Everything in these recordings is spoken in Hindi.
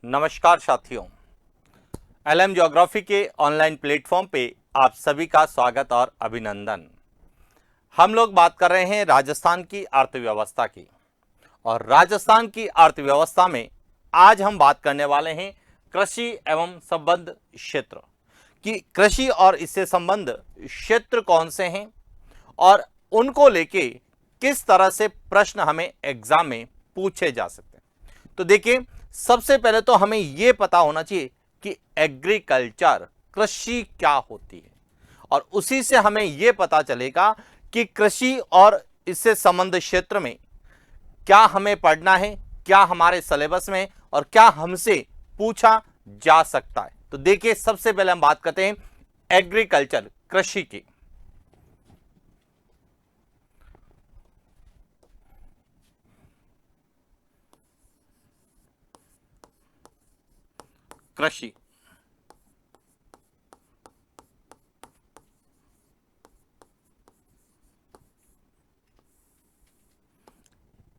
नमस्कार साथियों, एलएम ज्योग्राफी के ऑनलाइन प्लेटफॉर्म पे आप सभी का स्वागत और अभिनंदन। हम लोग बात कर रहे हैं राजस्थान की अर्थव्यवस्था की, और राजस्थान की अर्थव्यवस्था में आज हम बात करने वाले हैं कृषि एवं संबद्ध क्षेत्र कि कृषि और इससे संबंध क्षेत्र कौन से हैं और उनको लेके किस तरह से प्रश्न हमें एग्जाम में पूछे जा सकते हैं। तो देखिए, सबसे पहले तो हमें यह पता होना चाहिए कि एग्रीकल्चर कृषि क्या होती है, और उसी से हमें यह पता चलेगा कि कृषि और इससे संबंध क्षेत्र में क्या हमें पढ़ना है, क्या हमारे सिलेबस में, और क्या हमसे पूछा जा सकता है। तो देखिए, सबसे पहले हम बात करते हैं एग्रीकल्चर कृषि की। कृषि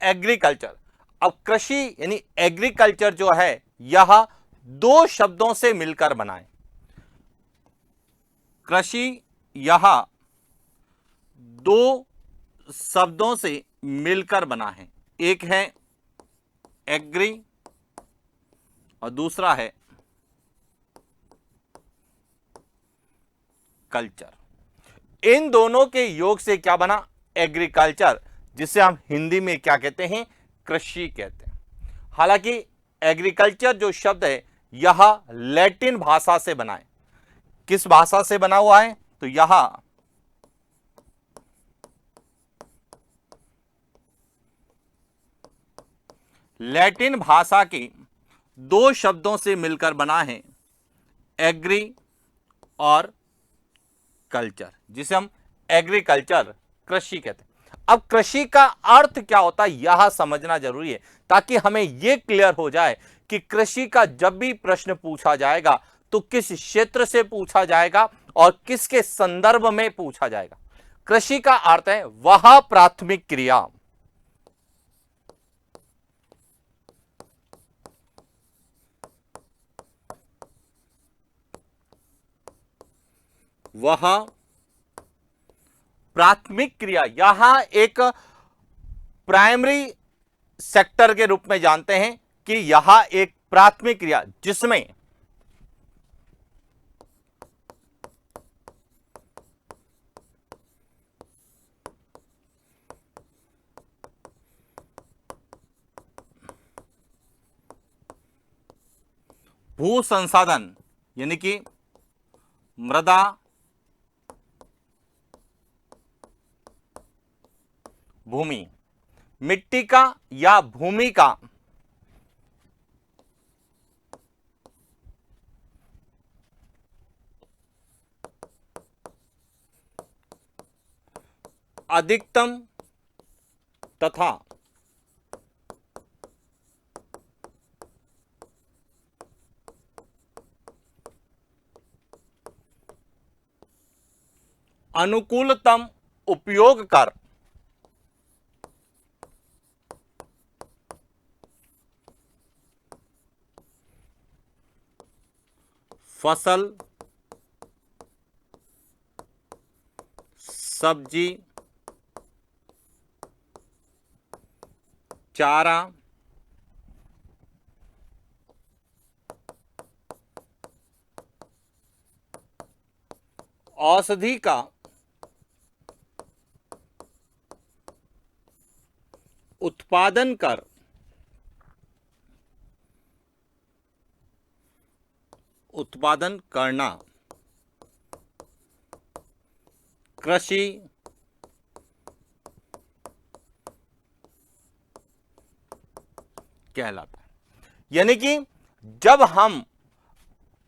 एग्रीकल्चर, अब कृषि यानी एग्रीकल्चर जो है यह दो शब्दों से मिलकर बना है। कृषि यह दो शब्दों से मिलकर बना है, एक है एग्री और दूसरा है कल्चर। इन दोनों के योग से क्या बना? एग्रीकल्चर, जिसे हम हिंदी में क्या कहते हैं? कृषि कहते हैं। हालांकि एग्रीकल्चर जो शब्द है यह लैटिन भाषा से बना है। किस भाषा से बना हुआ है? तो यह लैटिन भाषा के दो शब्दों से मिलकर बना है, एग्री और कल्चर, जिसे हम एग्रीकल्चर कृषि कहते हैं। अब कृषि का अर्थ क्या होता है यह समझना जरूरी है, ताकि हमें यह क्लियर हो जाए कि कृषि का जब भी प्रश्न पूछा जाएगा तो किस क्षेत्र से पूछा जाएगा और किसके संदर्भ में पूछा जाएगा। कृषि का अर्थ है वह प्राथमिक क्रिया, वह प्राथमिक क्रिया, यहां एक प्राइमरी सेक्टर के रूप में जानते हैं कि यह एक प्राथमिक क्रिया जिसमें भू संसाधन यानी कि मृदा, भूमि, मिट्टी का या भूमि का अधिकतम तथा अनुकूलतम उपयोग कर फसल, सब्जी, चारा, औषधि का उत्पादन कर उत्पादन करना कृषि कहलाता है। यानी कि जब हम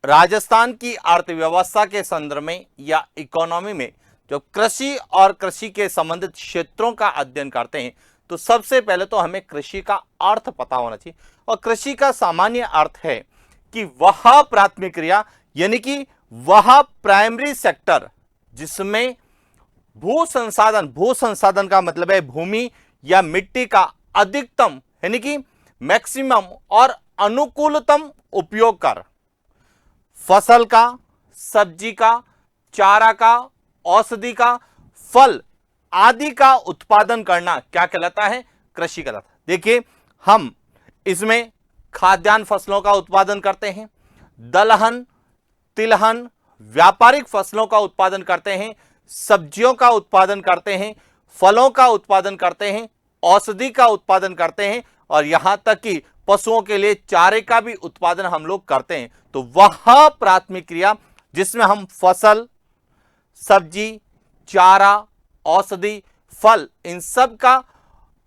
राजस्थान की अर्थव्यवस्था के संदर्भ में या इकोनॉमी में जो कृषि और कृषि के संबंधित क्षेत्रों का अध्ययन करते हैं, तो सबसे पहले तो हमें कृषि का अर्थ पता होना चाहिए। और कृषि का सामान्य अर्थ है कि वह प्राथमिक क्रिया यानी कि वह प्राइमरी सेक्टर जिसमें भू संसाधन का मतलब है भूमि या मिट्टी का अधिकतम यानी कि मैक्सिमम और अनुकूलतम उपयोग कर फसल का, सब्जी का, चारा का, औषधि का, फल आदि का उत्पादन करना क्या कहलाता है? कृषि कहलाता है। देखिए, हम इसमें खाद्यान्न फसलों का उत्पादन करते हैं, दलहन, तिलहन, व्यापारिक फसलों का उत्पादन करते हैं, सब्जियों का उत्पादन करते हैं, फलों का उत्पादन करते हैं, औषधि का उत्पादन करते हैं और यहां तक कि पशुओं के लिए चारे का भी उत्पादन हम लोग करते हैं। तो वह प्राथमिक क्रिया जिसमें हम फसल, सब्जी, चारा, औषधि, फल इन सब का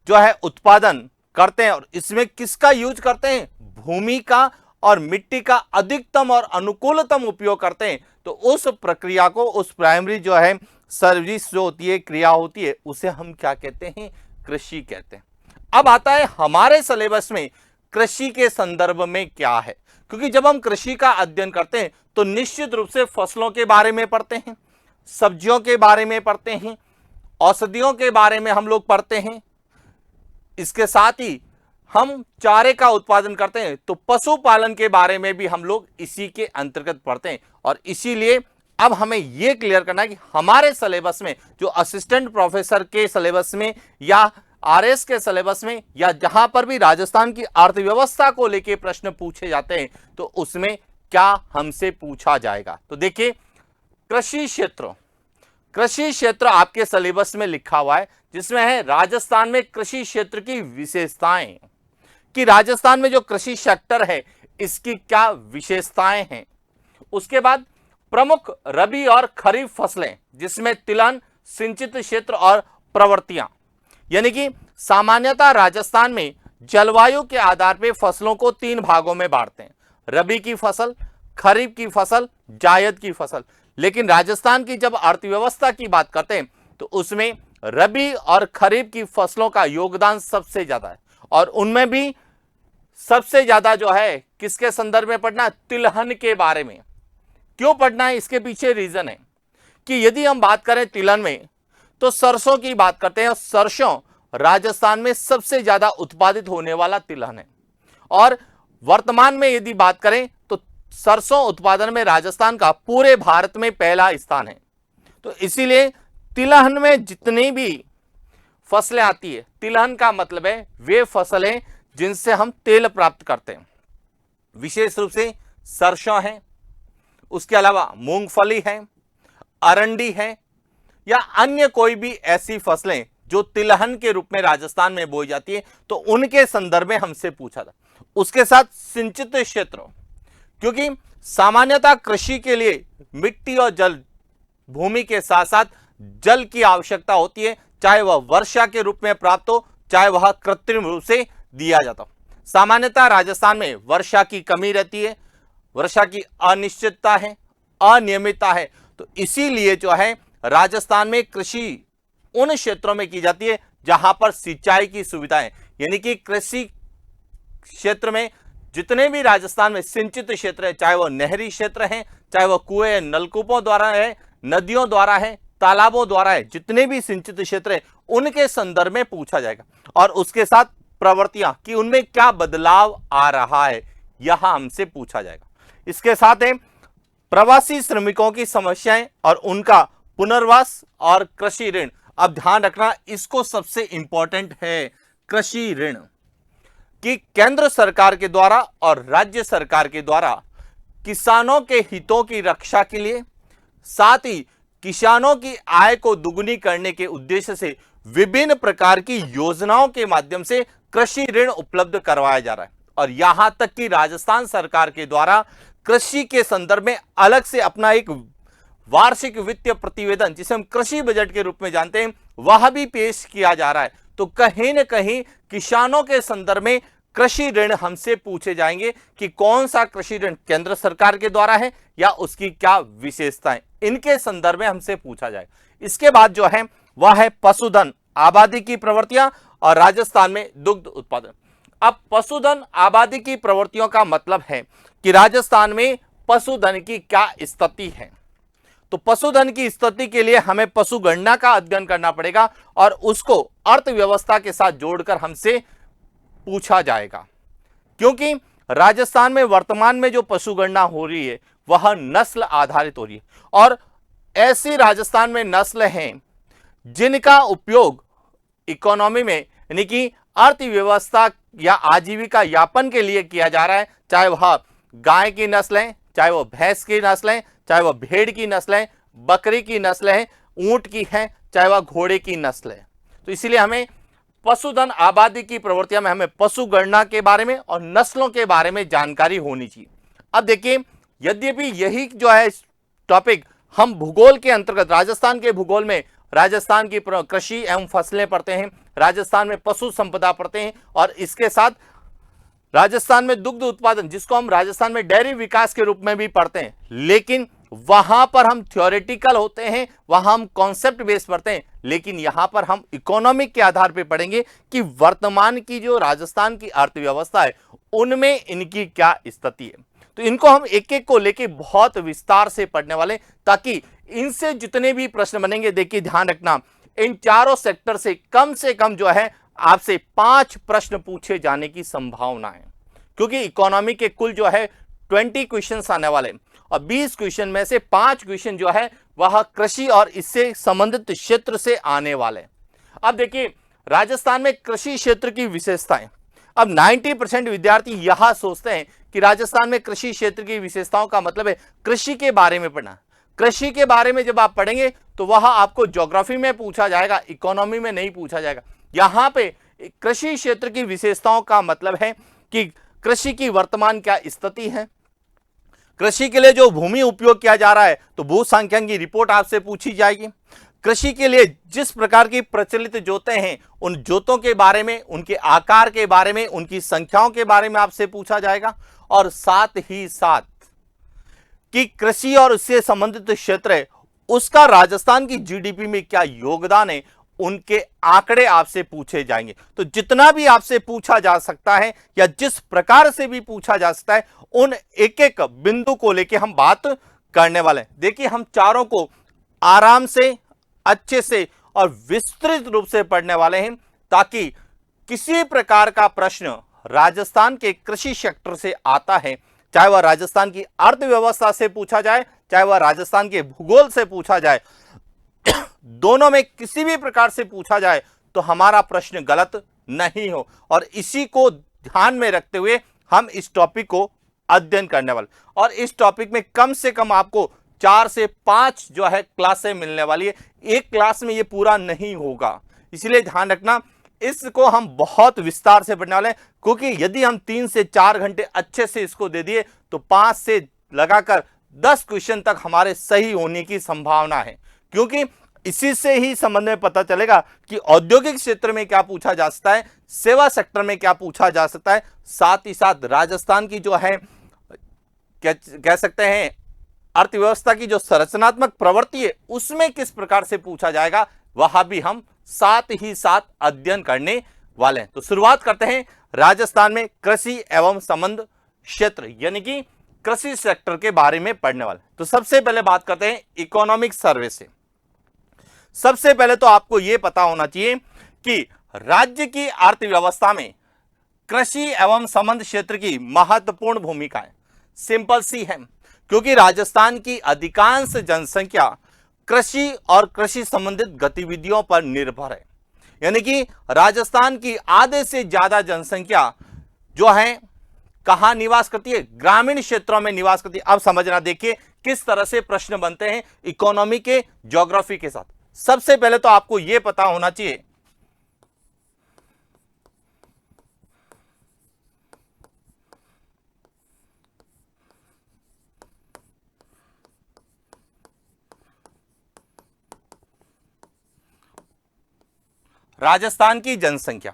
जो है उत्पादन करते हैं और इसमें किसका यूज करते हैं? भूमि का और मिट्टी का अधिकतम और अनुकूलतम उपयोग करते हैं। तो उस प्रक्रिया को, उस प्राइमरी जो है सर्विस जो होती है, क्रिया होती है, उसे हम क्या कहते हैं? कृषि कहते हैं। अब आता है हमारे सिलेबस में कृषि के संदर्भ में क्या है, क्योंकि जब हम कृषि का अध्ययन करते हैं तो निश्चित रूप से फसलों के बारे में पढ़ते हैं, सब्जियों के बारे में पढ़ते हैं, औषधियों के बारे में हम लोग पढ़ते हैं, इसके साथ ही हम चारे का उत्पादन करते हैं, तो पशुपालन के बारे में भी हम लोग इसी के अंतर्गत पढ़ते हैं। और इसीलिए अब हमें यह क्लियर करना है कि हमारे सिलेबस में, जो असिस्टेंट प्रोफेसर के सिलेबस में या आरएस के सिलेबस में या जहां पर भी राजस्थान की अर्थव्यवस्था को लेकर प्रश्न पूछे जाते हैं, तो उसमें क्या हमसे पूछा जाएगा। तो देखिए, कृषि क्षेत्र आपके सिलेबस में लिखा हुआ है, जिसमें है राजस्थान में कृषि क्षेत्र की विशेषताएं, कि राजस्थान में जो कृषि सेक्टर है इसकी क्या विशेषताएं हैं। उसके बाद प्रमुख रबी और खरीफ फसलें, जिसमें तिलहन, सिंचित क्षेत्र और प्रवृत्तियां, यानी कि सामान्यतः राजस्थान में जलवायु के आधार पर फसलों को 3 भागों में बांटते हैं: रबी की फसल, खरीफ की फसल, जायद की फसल। लेकिन राजस्थान की जब अर्थव्यवस्था की बात करते हैं तो उसमें रबी और खरीफ की फसलों का योगदान सबसे ज्यादा है और उनमें भी सबसे ज्यादा जो है किसके संदर्भ में पढ़ना है? तिलहन के बारे में। क्यों पढ़ना है? इसके पीछे रीजन है कि यदि हम बात करें तिलहन में तो सरसों की बात करते हैं और सरसों राजस्थान में सबसे ज्यादा उत्पादित होने वाला तिलहन है और वर्तमान में यदि बात करें तो सरसों उत्पादन में राजस्थान का पूरे भारत में पहला स्थान है। तो इसीलिए तिलहन में जितनी भी फसलें आती है, तिलहन का मतलब है वे फसलें जिनसे हम तेल प्राप्त करते हैं। विशेष रूप से सरसों है, उसके अलावा मूंगफली है, अरंडी है या अन्य कोई भी ऐसी फसलें जो तिलहन के रूप में राजस्थान में बोई जाती है, तो उनके संदर्भ में हमसे पूछा था। उसके साथ सिंचित क्षेत्र, क्योंकि सामान्यतः कृषि के लिए मिट्टी और जल, भूमि के साथ साथ जल की आवश्यकता होती है, चाहे वह वर्षा के रूप में प्राप्त हो, चाहे वह कृत्रिम रूप से दिया जाता हो। सामान्यतः राजस्थान में वर्षा की कमी रहती है, वर्षा की अनिश्चितता है, अनियमितता है। तो इसीलिए जो है राजस्थान में कृषि उन क्षेत्रों में की जाती है जहां पर सिंचाई की सुविधाएं, यानी कि कृषि क्षेत्र में जितने भी राजस्थान में सिंचित क्षेत्र है, चाहे वह नहरी क्षेत्र है, चाहे वह कुएं नलकूपों द्वारा है, नदियों द्वारा है, तालाबों द्वारा है, जितने भी सिंचित क्षेत्र है उनके संदर्भ में पूछा जाएगा। और उसके साथ प्रवृत्तियां कि उनमें क्या बदलाव आ रहा है, यहां हमसे पूछा जाएगा। इसके साथ है प्रवासी श्रमिकों की समस्याएं और उनका पुनर्वास और कृषि ऋण। अब ध्यान रखना, इसको सबसे इंपॉर्टेंट है कृषि ऋण, कि केंद्र सरकार के द्वारा और राज्य सरकार के द्वारा किसानों के हितों की रक्षा के लिए, साथ ही किसानों की आय को दुगुनी करने के उद्देश्य से विभिन्न प्रकार की योजनाओं के माध्यम से कृषि ऋण उपलब्ध करवाया जा रहा है। और यहां तक कि राजस्थान सरकार के द्वारा कृषि के संदर्भ में अलग से अपना एक वार्षिक वित्तीय प्रतिवेदन, जिसे हम कृषि बजट के रूप में जानते हैं, वह भी पेश किया जा रहा है। तो कहीं न कहीं किसानों के संदर्भ में कृषि ऋण हमसे पूछे जाएंगे कि कौन सा कृषि ऋण केंद्र सरकार के द्वारा है या उसकी क्या विशेषताएं, इनके संदर्भ में हमसे पूछा जाएगा। इसके बाद जो है वह है पशुधन, आबादी की प्रवृत्तियां और राजस्थान में दुग्ध उत्पादन। अब पशुधन आबादी की प्रवृत्तियों का मतलब है कि राजस्थान में पशुधन की क्या स्थिति है। तो पशुधन की स्थिति के लिए हमें पशु गणना का अध्ययन करना पड़ेगा और उसको अर्थव्यवस्था के साथ जोड़कर हमसे पूछा जाएगा, क्योंकि राजस्थान में वर्तमान में जो पशु गणना हो रही है वह नस्ल आधारित हो रही है, और ऐसी राजस्थान में नस्ल हैं जिनका उपयोग इकोनॉमी में यानी कि अर्थव्यवस्था या आजीविका यापन के लिए किया जा रहा है, चाहे वह गाय की नस्ल है, चाहे वह भैंस की नस्ल है, चाहे वह भेड़ की नस्ल है, बकरी की नस्ल है, ऊंट की है, चाहे वह घोड़े की नस्ल है। तो इसीलिए हमें पशुधन आबादी की प्रवृत्तियों में हमें पशु गणना के बारे में और नस्लों के बारे में जानकारी होनी चाहिए। अब देखिए, यद्यपि यही जो है टॉपिक हम भूगोल के अंतर्गत राजस्थान के भूगोल में राजस्थान की कृषि एवं फसलें पढ़ते हैं, राजस्थान में पशु संपदा पढ़ते हैं, और इसके साथ राजस्थान में दुग्ध उत्पादन जिसको हम राजस्थान में डेयरी विकास के रूप में भी पढ़ते हैं, लेकिन वहां पर हम थ्योरेटिकल होते हैं, वहां हम कॉन्सेप्ट बेस पढ़ते हैं, लेकिन यहां पर हम इकोनॉमिक के आधार पर पढ़ेंगे कि वर्तमान की जो राजस्थान की अर्थव्यवस्था है उनमें इनकी क्या स्थिति है। तो इनको हम एक एक को लेके बहुत विस्तार से पढ़ने वाले, ताकि इनसे जितने भी प्रश्न बनेंगे, देखिए ध्यान रखना, इन चारों सेक्टर से कम जो है आपसे 5 प्रश्न पूछे जाने की संभावना है, क्योंकि इकोनॉमी के कुल जो है 20 क्वेश्चंस आने वाले, और 20 क्वेश्चन में से 5 क्वेश्चन जो है वह कृषि और इससे संबंधित क्षेत्र से आने वाले। अब देखिए, राजस्थान में कृषि क्षेत्र की विशेषताएं, अब 90% विद्यार्थी यह सोचते हैं कि राजस्थान में कृषि क्षेत्र की विशेषताओं का मतलब है कृषि के बारे में पढ़ना। कृषि के बारे में जब आप पढ़ेंगे तो वह आपको ज्योग्राफी में पूछा जाएगा, इकोनॉमी में नहीं पूछा जाएगा। यहां पे कृषि क्षेत्र की विशेषताओं का मतलब है कि कृषि की वर्तमान क्या स्थिति है, कृषि के लिए जो भूमि उपयोग किया जा रहा है तो भू सांख्यिकी रिपोर्ट आपसे पूछी जाएगी। कृषि के लिए जिस प्रकार की प्रचलित जोतें हैं उन जोतों के बारे में, उनके आकार के बारे में, उनकी संख्याओं के बारे में आपसे पूछा जाएगा, और साथ ही साथ कि कृषि और उससे संबंधित क्षेत्र है उसका राजस्थान की जीडीपी में क्या योगदान है, उनके आंकड़े आपसे पूछे जाएंगे। तो जितना भी आपसे पूछा जा सकता है या जिस प्रकार से भी पूछा जा सकता है, उन एक एक बिंदु को लेके हम बात करने वाले हैं। देखिए, हम चारों को आराम से, अच्छे से और विस्तृत रूप से पढ़ने वाले हैं, ताकि किसी प्रकार का प्रश्न राजस्थान के कृषि सेक्टर से आता है, चाहे वह राजस्थान की अर्थव्यवस्था से पूछा जाए, चाहे वह राजस्थान के भूगोल से पूछा जाए, दोनों में किसी भी प्रकार से पूछा जाए तो हमारा प्रश्न गलत नहीं हो। और इसी को ध्यान में रखते हुए हम इस टॉपिक को अध्ययन करने वाले, और इस टॉपिक में कम से कम आपको 4 से 5 जो है क्लासें मिलने वाली है। एक क्लास में ये पूरा नहीं होगा, इसलिए ध्यान रखना, इसको हम बहुत विस्तार से पढ़ने वाले हैं, क्योंकि यदि हम 3 से 4 घंटे अच्छे से इसको दे दिए तो 5 से लगाकर 10 क्वेश्चन तक हमारे सही होने की संभावना है, क्योंकि इसी से ही संबंध में पता चलेगा कि औद्योगिक क्षेत्र में क्या पूछा जा सकता है, सेवा सेक्टर में क्या पूछा जा सकता है, साथ ही साथ राजस्थान की जो है कह सकते हैं अर्थव्यवस्था की जो संरचनात्मक प्रवृत्ति है उसमें किस प्रकार से पूछा जाएगा, वह भी हम साथ ही साथ अध्ययन करने वाले हैं। तो शुरुआत करते हैं राजस्थान में कृषि एवं संबंध क्षेत्र यानी कि कृषि सेक्टर के बारे में पढ़ने वाले। तो सबसे पहले बात करते हैं इकोनॉमिक सर्वे से। सबसे पहले तो आपको यह पता होना चाहिए कि राज्य की अर्थव्यवस्था में कृषि एवं संबंध क्षेत्र की महत्वपूर्ण भूमिका है। सिंपल सी है, क्योंकि राजस्थान की अधिकांश जनसंख्या कृषि और कृषि संबंधित गतिविधियों पर निर्भर है, यानी कि राजस्थान की आधे से ज्यादा जनसंख्या जो है कहां निवास करती है, ग्रामीण क्षेत्रों में निवास करती है। अब समझना, देखिए किस तरह से प्रश्न बनते हैं इकोनॉमी के ज्योग्राफी के साथ। सबसे पहले तो आपको यह पता होना चाहिए राजस्थान की जनसंख्या।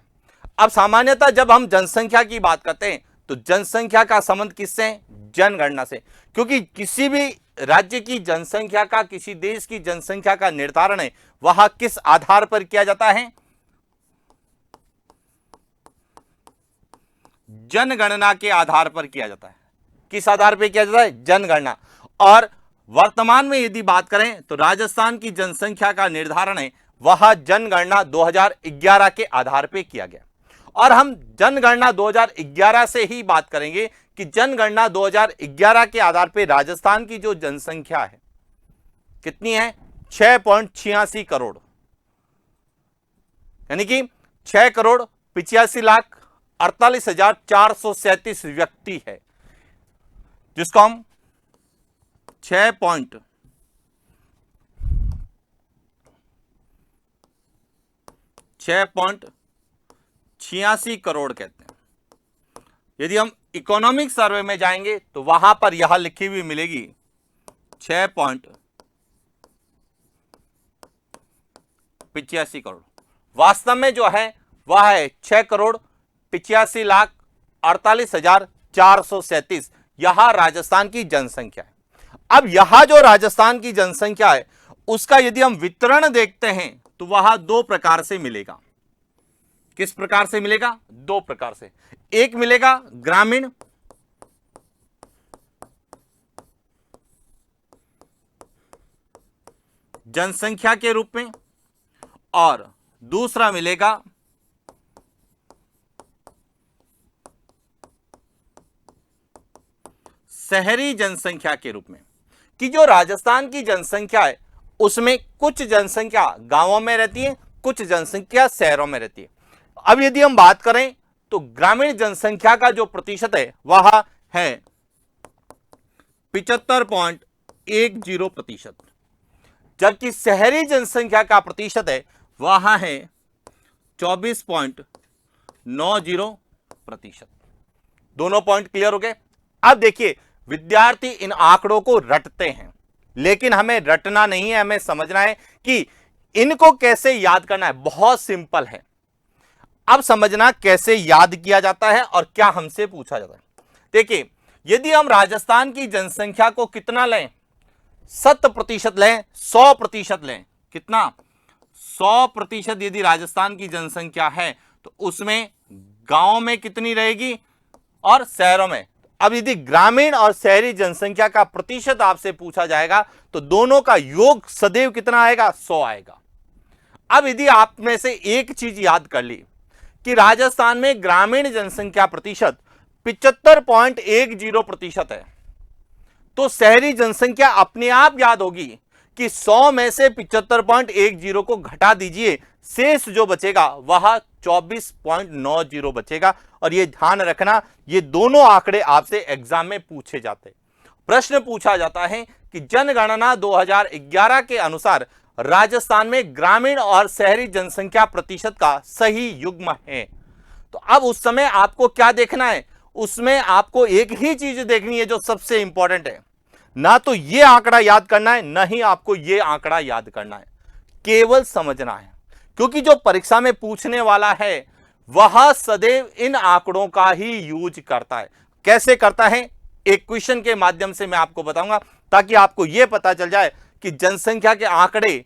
अब सामान्यतः जब हम जनसंख्या की बात करते हैं तो जनसंख्या का संबंध किससे है? जनगणना से, क्योंकि किसी भी राज्य की जनसंख्या का, किसी देश की जनसंख्या का निर्धारण है वह किस आधार पर किया जाता है? जनगणना के आधार पर किया जाता है। किस आधार पर किया जाता है? जनगणना। और वर्तमान में यदि बात करें तो राजस्थान की जनसंख्या का निर्धारण है वह जनगणना 2011 के आधार पर किया गया। और हम जनगणना 2011 से ही बात करेंगे कि जनगणना 2011 के आधार पर राजस्थान की जो जनसंख्या है कितनी है, 6.86 करोड़, यानी कि 6,85,48,437 व्यक्ति है, जिसको हम 6.86 करोड़ कहते हैं। यदि हम इकोनॉमिक सर्वे में जाएंगे तो वहां पर यह लिखी हुई मिलेगी 6.85 करोड़। वास्तव में जो है वह है 6,85,48,437। यह राजस्थान की जनसंख्या है। अब यह जो राजस्थान की जनसंख्या है उसका यदि हम वितरण देखते हैं तो वह दो प्रकार से मिलेगा। किस प्रकार से मिलेगा? दो प्रकार से। एक मिलेगा ग्रामीण जनसंख्या के रूप में और दूसरा मिलेगा शहरी जनसंख्या के रूप में। कि जो राजस्थान की जनसंख्या है उसमें कुछ जनसंख्या गांवों में रहती है, कुछ जनसंख्या शहरों में रहती है। अब यदि हम बात करें तो ग्रामीण जनसंख्या का जो प्रतिशत है वह है 75.10%, जबकि शहरी जनसंख्या का प्रतिशत है वह है 24.90%। दोनों पॉइंट क्लियर हो गए। अब देखिए, विद्यार्थी इन आंकड़ों को रटते हैं, लेकिन हमें रटना नहीं है, हमें समझना है कि इनको कैसे याद करना है। बहुत सिंपल है। अब समझना कैसे याद किया जाता है और क्या हमसे पूछा जाता है। देखिए, यदि हम राजस्थान की जनसंख्या को कितना लें, 100% लें, 100% लें, कितना 100% यदि राजस्थान की जनसंख्या है तो उसमें गांव में कितनी रहेगी और शहरों में। अब यदि ग्रामीण और शहरी जनसंख्या का प्रतिशत आपसे पूछा जाएगा तो दोनों का योग सदैव कितना आएगा? 100 आएगा। अब यदि आप में से एक चीज याद कर ली कि राजस्थान में ग्रामीण जनसंख्या प्रतिशत 75.10% है, तो शहरी जनसंख्या अपने आप याद होगी कि 100 में से 75.10 को घटा दीजिए, शेष जो बचेगा वह 24.90 बचेगा। और ये ध्यान रखना, ये दोनों आंकड़े आपसे एग्जाम में पूछे जाते हैं। प्रश्न पूछा जाता है कि जनगणना 2011 के अनुसार राजस्थान में ग्रामीण और शहरी जनसंख्या प्रतिशत का सही युग्म है। तो अब उस समय आपको क्या देखना है? उसमें आपको एक ही चीज देखनी है जो सबसे इंपॉर्टेंट है। ना तो ये आंकड़ा याद करना है, ना ही आपको ये आंकड़ा याद करना है, केवल समझना है। क्योंकि जो परीक्षा में पूछने वाला है वह सदैव इन आंकड़ों का ही यूज करता है। कैसे करता है? एक क्वेश्चन के माध्यम से मैं आपको बताऊंगा, ताकि आपको यह पता चल जाए कि जनसंख्या के आंकड़े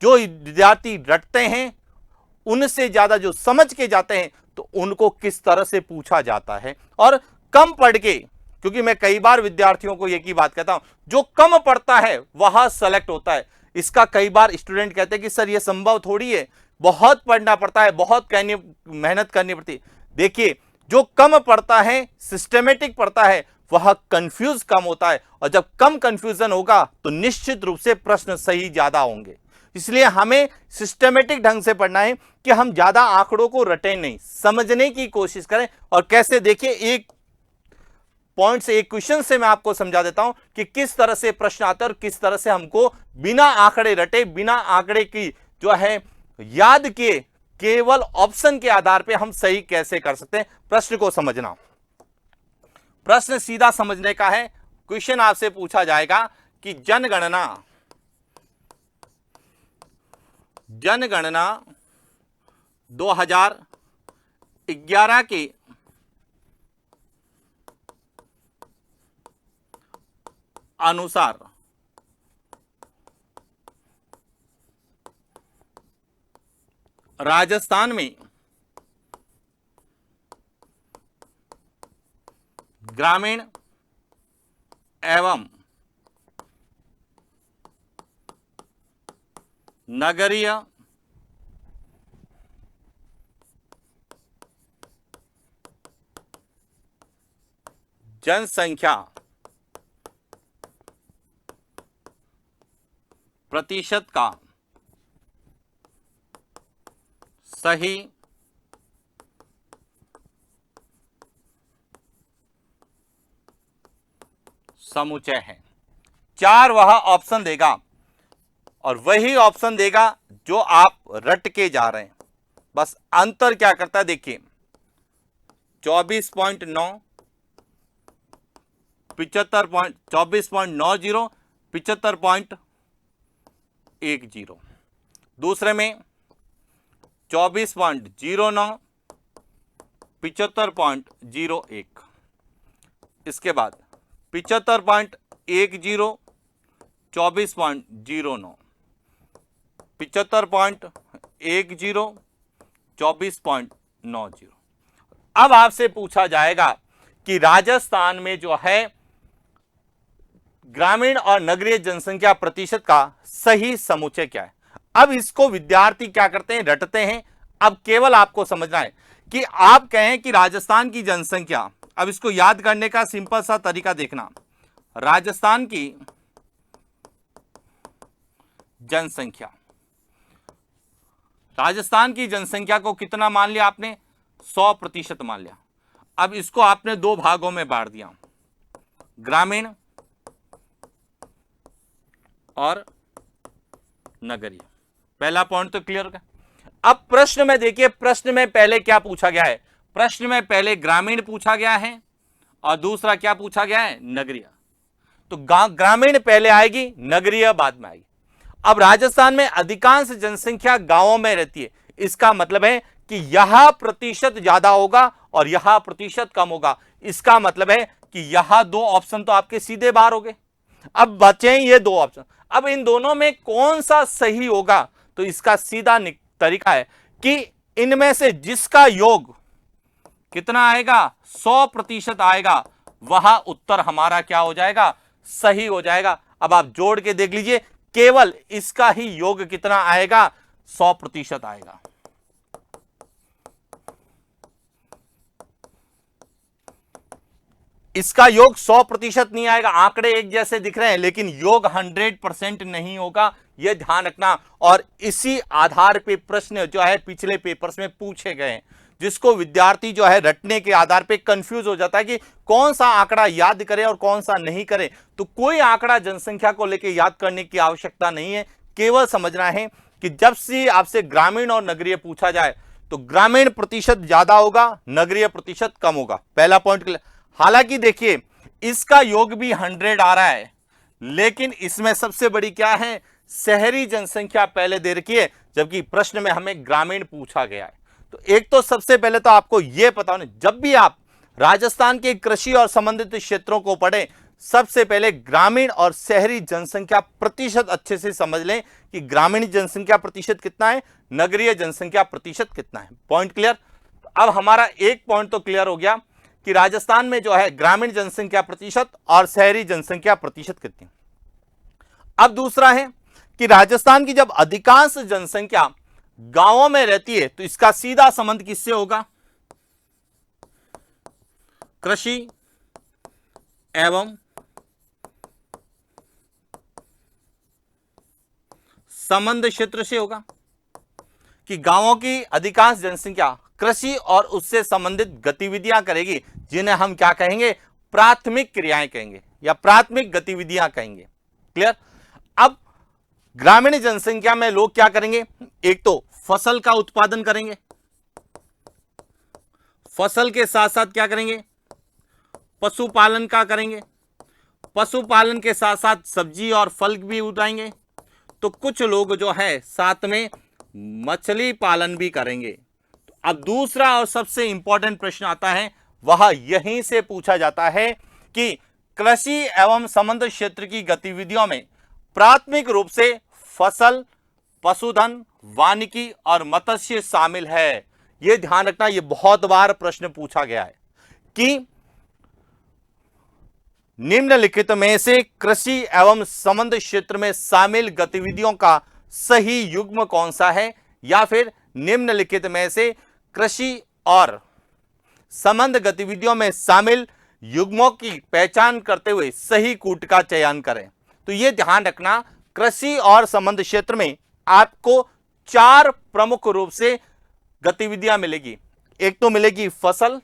जो विद्यार्थी रटते हैं उनसे ज्यादा जो समझ के जाते हैं तो उनको किस तरह से पूछा जाता है। और कम पढ़ के, क्योंकि मैं कई बार विद्यार्थियों को एक ही बात कहता हूं, जो कम पढ़ता है वह सेलेक्ट होता है। इसका कई बार स्टूडेंट कहते हैं कि सर ये संभव थोड़ी है, बहुत पढ़ना पड़ता है, बहुत मेहनत करनी पड़ती है। देखिए, जो कम पढ़ता है, सिस्टमेटिक पढ़ता है, वह कंफ्यूज कम होता है, और जब कम कंफ्यूजन होगा तो निश्चित रूप से प्रश्न सही ज्यादा होंगे। इसलिए हमें सिस्टमेटिक ढंग से पढ़ना है कि हम ज्यादा आंकड़ों को रटें नहीं, समझने की कोशिश करें। और कैसे, देखिए, एक पॉइंट से, एक क्वेश्चन से मैं आपको समझा देता हूं कि किस तरह से प्रश्न आता है और किस तरह से हमको बिना आंकड़े रटे, बिना आंकड़े की जो है याद किए, केवल ऑप्शन के आधार पे हम सही कैसे कर सकते हैं। प्रश्न को समझना, प्रश्न सीधा समझने का है। क्वेश्चन आपसे पूछा जाएगा कि जनगणना 2011 के अनुसार राजस्थान में ग्रामीण एवं नगरीय जनसंख्या प्रतिशत का सही समुच्चय है। 4 वह ऑप्शन देगा और वही ऑप्शन देगा जो आप रट के जा रहे हैं। बस अंतर क्या करता है देखिए, 24.9, 24.90, 75.10। दूसरे में 24.09, 75.01। इसके बाद 75.10, 24.09, 75.10, 24.90। अब आपसे पूछा जाएगा कि राजस्थान में जो है ग्रामीण और नगरीय जनसंख्या प्रतिशत का सही समुच्चय क्या है। अब इसको विद्यार्थी क्या करते हैं, रटते हैं। अब केवल आपको समझना है कि आप कहें कि राजस्थान की जनसंख्या, अब इसको याद करने का सिंपल सा तरीका देखना, राजस्थान की जनसंख्या, राजस्थान की जनसंख्या को कितना मान लिया आपने, 100% मान लिया। अब इसको आपने 2 भागों में बांट दिया, ग्रामीण और नगरीय। पहला पॉइंट तो क्लियर है। अब प्रश्न में देखिए, प्रश्न में पहले क्या पूछा गया है, प्रश्न में पहले ग्रामीण पूछा गया है और दूसरा क्या पूछा गया है, नगरीय। तो ग्रामीण पहले आएगी, नगरीय बाद में आएगी। अब राजस्थान में अधिकांश जनसंख्या गांवों में रहती है, इसका मतलब है कि यहां प्रतिशत ज्यादा होगा और यहां प्रतिशत कम होगा। इसका मतलब है कि यहां 2 ऑप्शन तो आपके सीधे बाहर हो गए। अब बचे ये 2 ऑप्शन। अब इन दोनों में कौन सा सही होगा, तो इसका सीधा तरीका है कि इनमें से जिसका योग कितना आएगा, 100% आएगा, वहां उत्तर हमारा क्या हो जाएगा, सही हो जाएगा। अब आप जोड़ के देख लीजिए, केवल इसका ही योग कितना आएगा, 100% आएगा। इसका योग 100% नहीं आएगा। आंकड़े एक जैसे दिख रहे हैं लेकिन योग 100% नहीं होगा, यह ध्यान रखना। और इसी आधार पे प्रश्न जो है पिछले पेपर्स में पूछे गए हैं, जिसको विद्यार्थी जो है रटने के आधार पे कंफ्यूज हो जाता है कि कौन सा आंकड़ा याद करे और कौन सा नहीं करे। तो कोई आंकड़ा जनसंख्या को लेकर याद करने की आवश्यकता नहीं है। केवल समझना है कि जब से आपसे ग्रामीण और नगरीय पूछा जाए तो ग्रामीण प्रतिशत ज्यादा होगा, नगरीय प्रतिशत कम होगा। पहला पॉइंट। हालांकि देखिए इसका योग भी 100 आ रहा है, लेकिन इसमें सबसे बड़ी क्या है, शहरी जनसंख्या पहले दे रखी है, जबकि प्रश्न में हमें ग्रामीण पूछा गया है। तो एक तो सबसे पहले तो आपको यह पता होना, जब भी आप राजस्थान के कृषि और संबंधित क्षेत्रों को पढ़ें, सबसे पहले ग्रामीण और शहरी जनसंख्या प्रतिशत अच्छे से समझ लें कि ग्रामीण जनसंख्या प्रतिशत कितना है, नगरीय जनसंख्या प्रतिशत कितना है। Point clear. अब हमारा एक पॉइंट तो क्लियर हो गया कि राजस्थान में जो है ग्रामीण जनसंख्या प्रतिशत और शहरी जनसंख्या प्रतिशत कितनी। अब दूसरा है कि राजस्थान की जब अधिकांश जनसंख्या गांवों में रहती है तो इसका सीधा संबंध किससे होगा, कृषि एवं संबंध क्षेत्र से होगा, कि गांवों की अधिकांश जनसंख्या कृषि और उससे संबंधित गतिविधियां करेगी, जिन्हें हम क्या कहेंगे, प्राथमिक क्रियाएं कहेंगे या प्राथमिक गतिविधियां कहेंगे। क्लियर। अब ग्रामीण जनसंख्या में लोग क्या करेंगे, एक तो फसल का उत्पादन करेंगे, फसल के साथ साथ क्या करेंगे, पशुपालन का करेंगे, पशुपालन के साथ साथ सब्जी और फल भी उगाएंगे। तो कुछ लोग जो है साथ में मछली पालन भी करेंगे। तो अब दूसरा और सबसे इंपॉर्टेंट प्रश्न आता है, वह यहीं से पूछा जाता है कि कृषि एवं संबंध क्षेत्र की गतिविधियों में प्राथमिक रूप से फसल, पशुधन, वानिकी और मत्स्य शामिल है। यह ध्यान रखना, यह बहुत बार प्रश्न पूछा गया है कि निम्नलिखित में से कृषि एवं संबंध क्षेत्र में शामिल गतिविधियों का सही युग्म कौन सा है, या फिर निम्नलिखित में से कृषि और संबंध गतिविधियों में शामिल युग्मों की पहचान करते हुए सही कूट का चयन करें। तो यह ध्यान रखना, कृषि और संबंध क्षेत्र में आपको 4 प्रमुख रूप से गतिविधियां मिलेगी। एक तो मिलेगी फसल,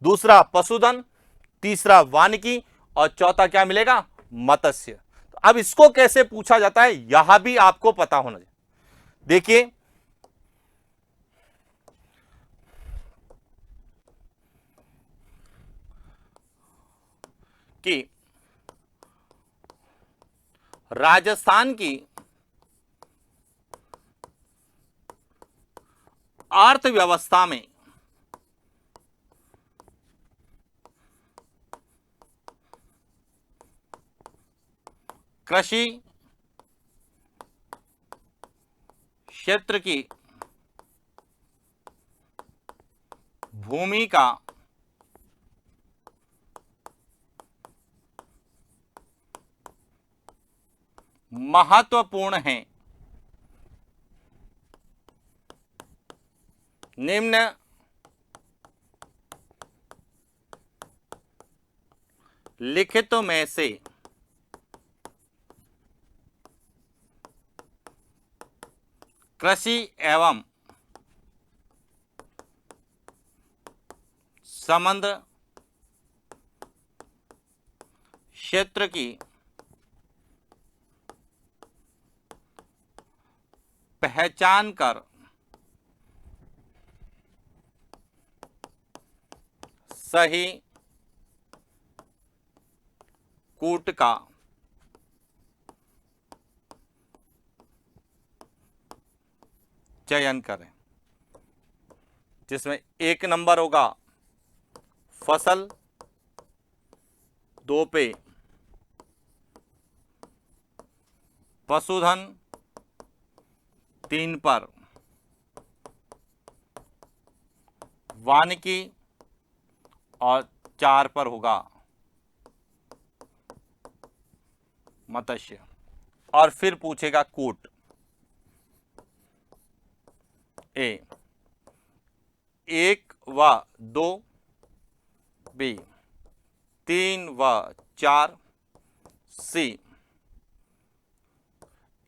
दूसरा पशुधन, तीसरा वानिकी और चौथा क्या मिलेगा, मत्स्य। तो अब इसको कैसे पूछा जाता है यह भी आपको पता होना चाहिए। देखिए कि राजस्थान की अर्थव्यवस्था में कृषि क्षेत्र की भूमिका महत्वपूर्ण है। निम्न लिखित में से कृषि एवं संबंध क्षेत्र की पहचान कर सही कूट का चयन करें, जिसमें 1 नंबर होगा फसल, 2 पे पशुधन, 3 पर वानिकी और 4 पर होगा मत्स्य। और फिर पूछेगा कूट। ए 1 व 2, बी 3 व 4, सी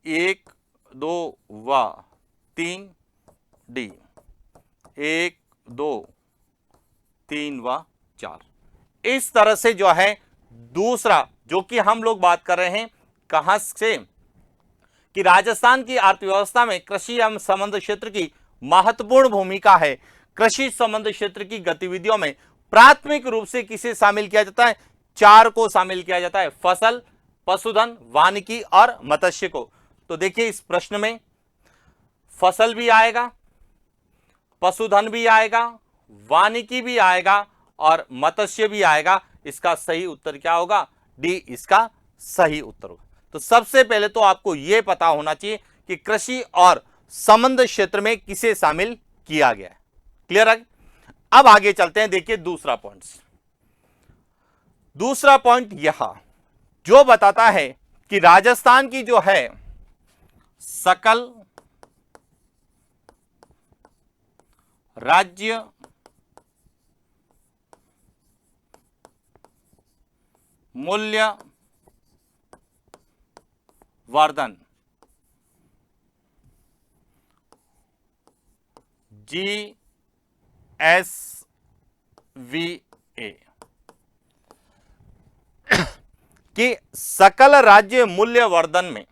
1, 2 व 3, डी 1, 2, 3 व 4। इस तरह से जो है दूसरा, जो कि हम लोग बात कर रहे हैं कहां से, कि राजस्थान की अर्थव्यवस्था में कृषि एवं संबंध क्षेत्र की महत्वपूर्ण भूमिका है। कृषि संबंध क्षेत्र की गतिविधियों में प्राथमिक रूप से किसे शामिल किया जाता है, 4 को शामिल किया जाता है, फसल, पशुधन, वानिकी और मत्स्य को। तो देखिए इस प्रश्न में फसल भी आएगा, पशुधन भी आएगा, वानिकी भी आएगा और मत्स्य भी आएगा। इसका सही उत्तर क्या होगा, डी इसका सही उत्तर होगा। तो सबसे पहले तो आपको यह पता होना चाहिए कि कृषि और संबंध क्षेत्र में किसे शामिल किया गया है। क्लियर है? अब आगे चलते हैं। देखिए दूसरा पॉइंट, दूसरा पॉइंट यह जो बताता है कि राजस्थान की जो है सकल राज्य मूल्य वर्धन GSVA कि सकल राज्य मूल्य वर्धन में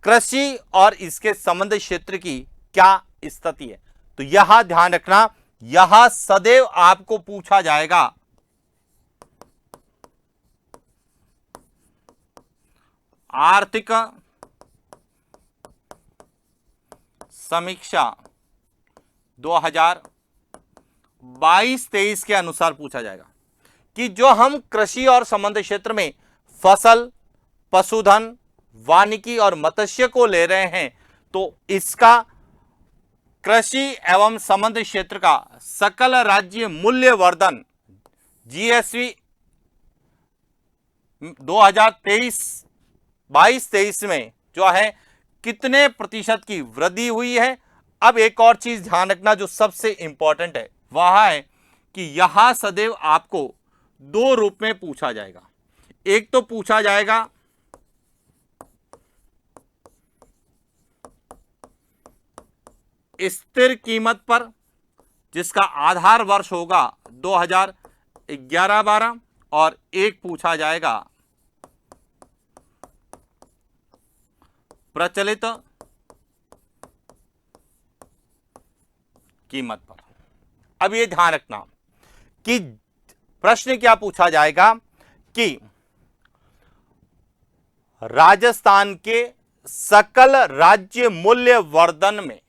कृषि और इसके संबंध क्षेत्र की क्या स्थिति है। तो यह ध्यान रखना, यह सदैव आपको पूछा जाएगा। आर्थिक समीक्षा 2022-23 के अनुसार पूछा जाएगा कि जो हम कृषि और संबंध क्षेत्र में फसल, पशुधन, वानिकी और मत्स्य को ले रहे हैं, तो इसका कृषि एवं संबंध क्षेत्र का सकल राज्य मूल्य वर्धन GSV 2022-23 में जो है कितने प्रतिशत की वृद्धि हुई है। अब एक और चीज ध्यान रखना जो सबसे इंपॉर्टेंट है, वह है कि यहां सदैव आपको दो रूप में पूछा जाएगा। एक तो पूछा जाएगा स्थिर कीमत पर, जिसका आधार वर्ष होगा 2011-12, और एक पूछा जाएगा प्रचलित कीमत पर। अब ये ध्यान रखना कि प्रश्न क्या पूछा जाएगा कि राजस्थान के सकल राज्य मूल्य वर्धन में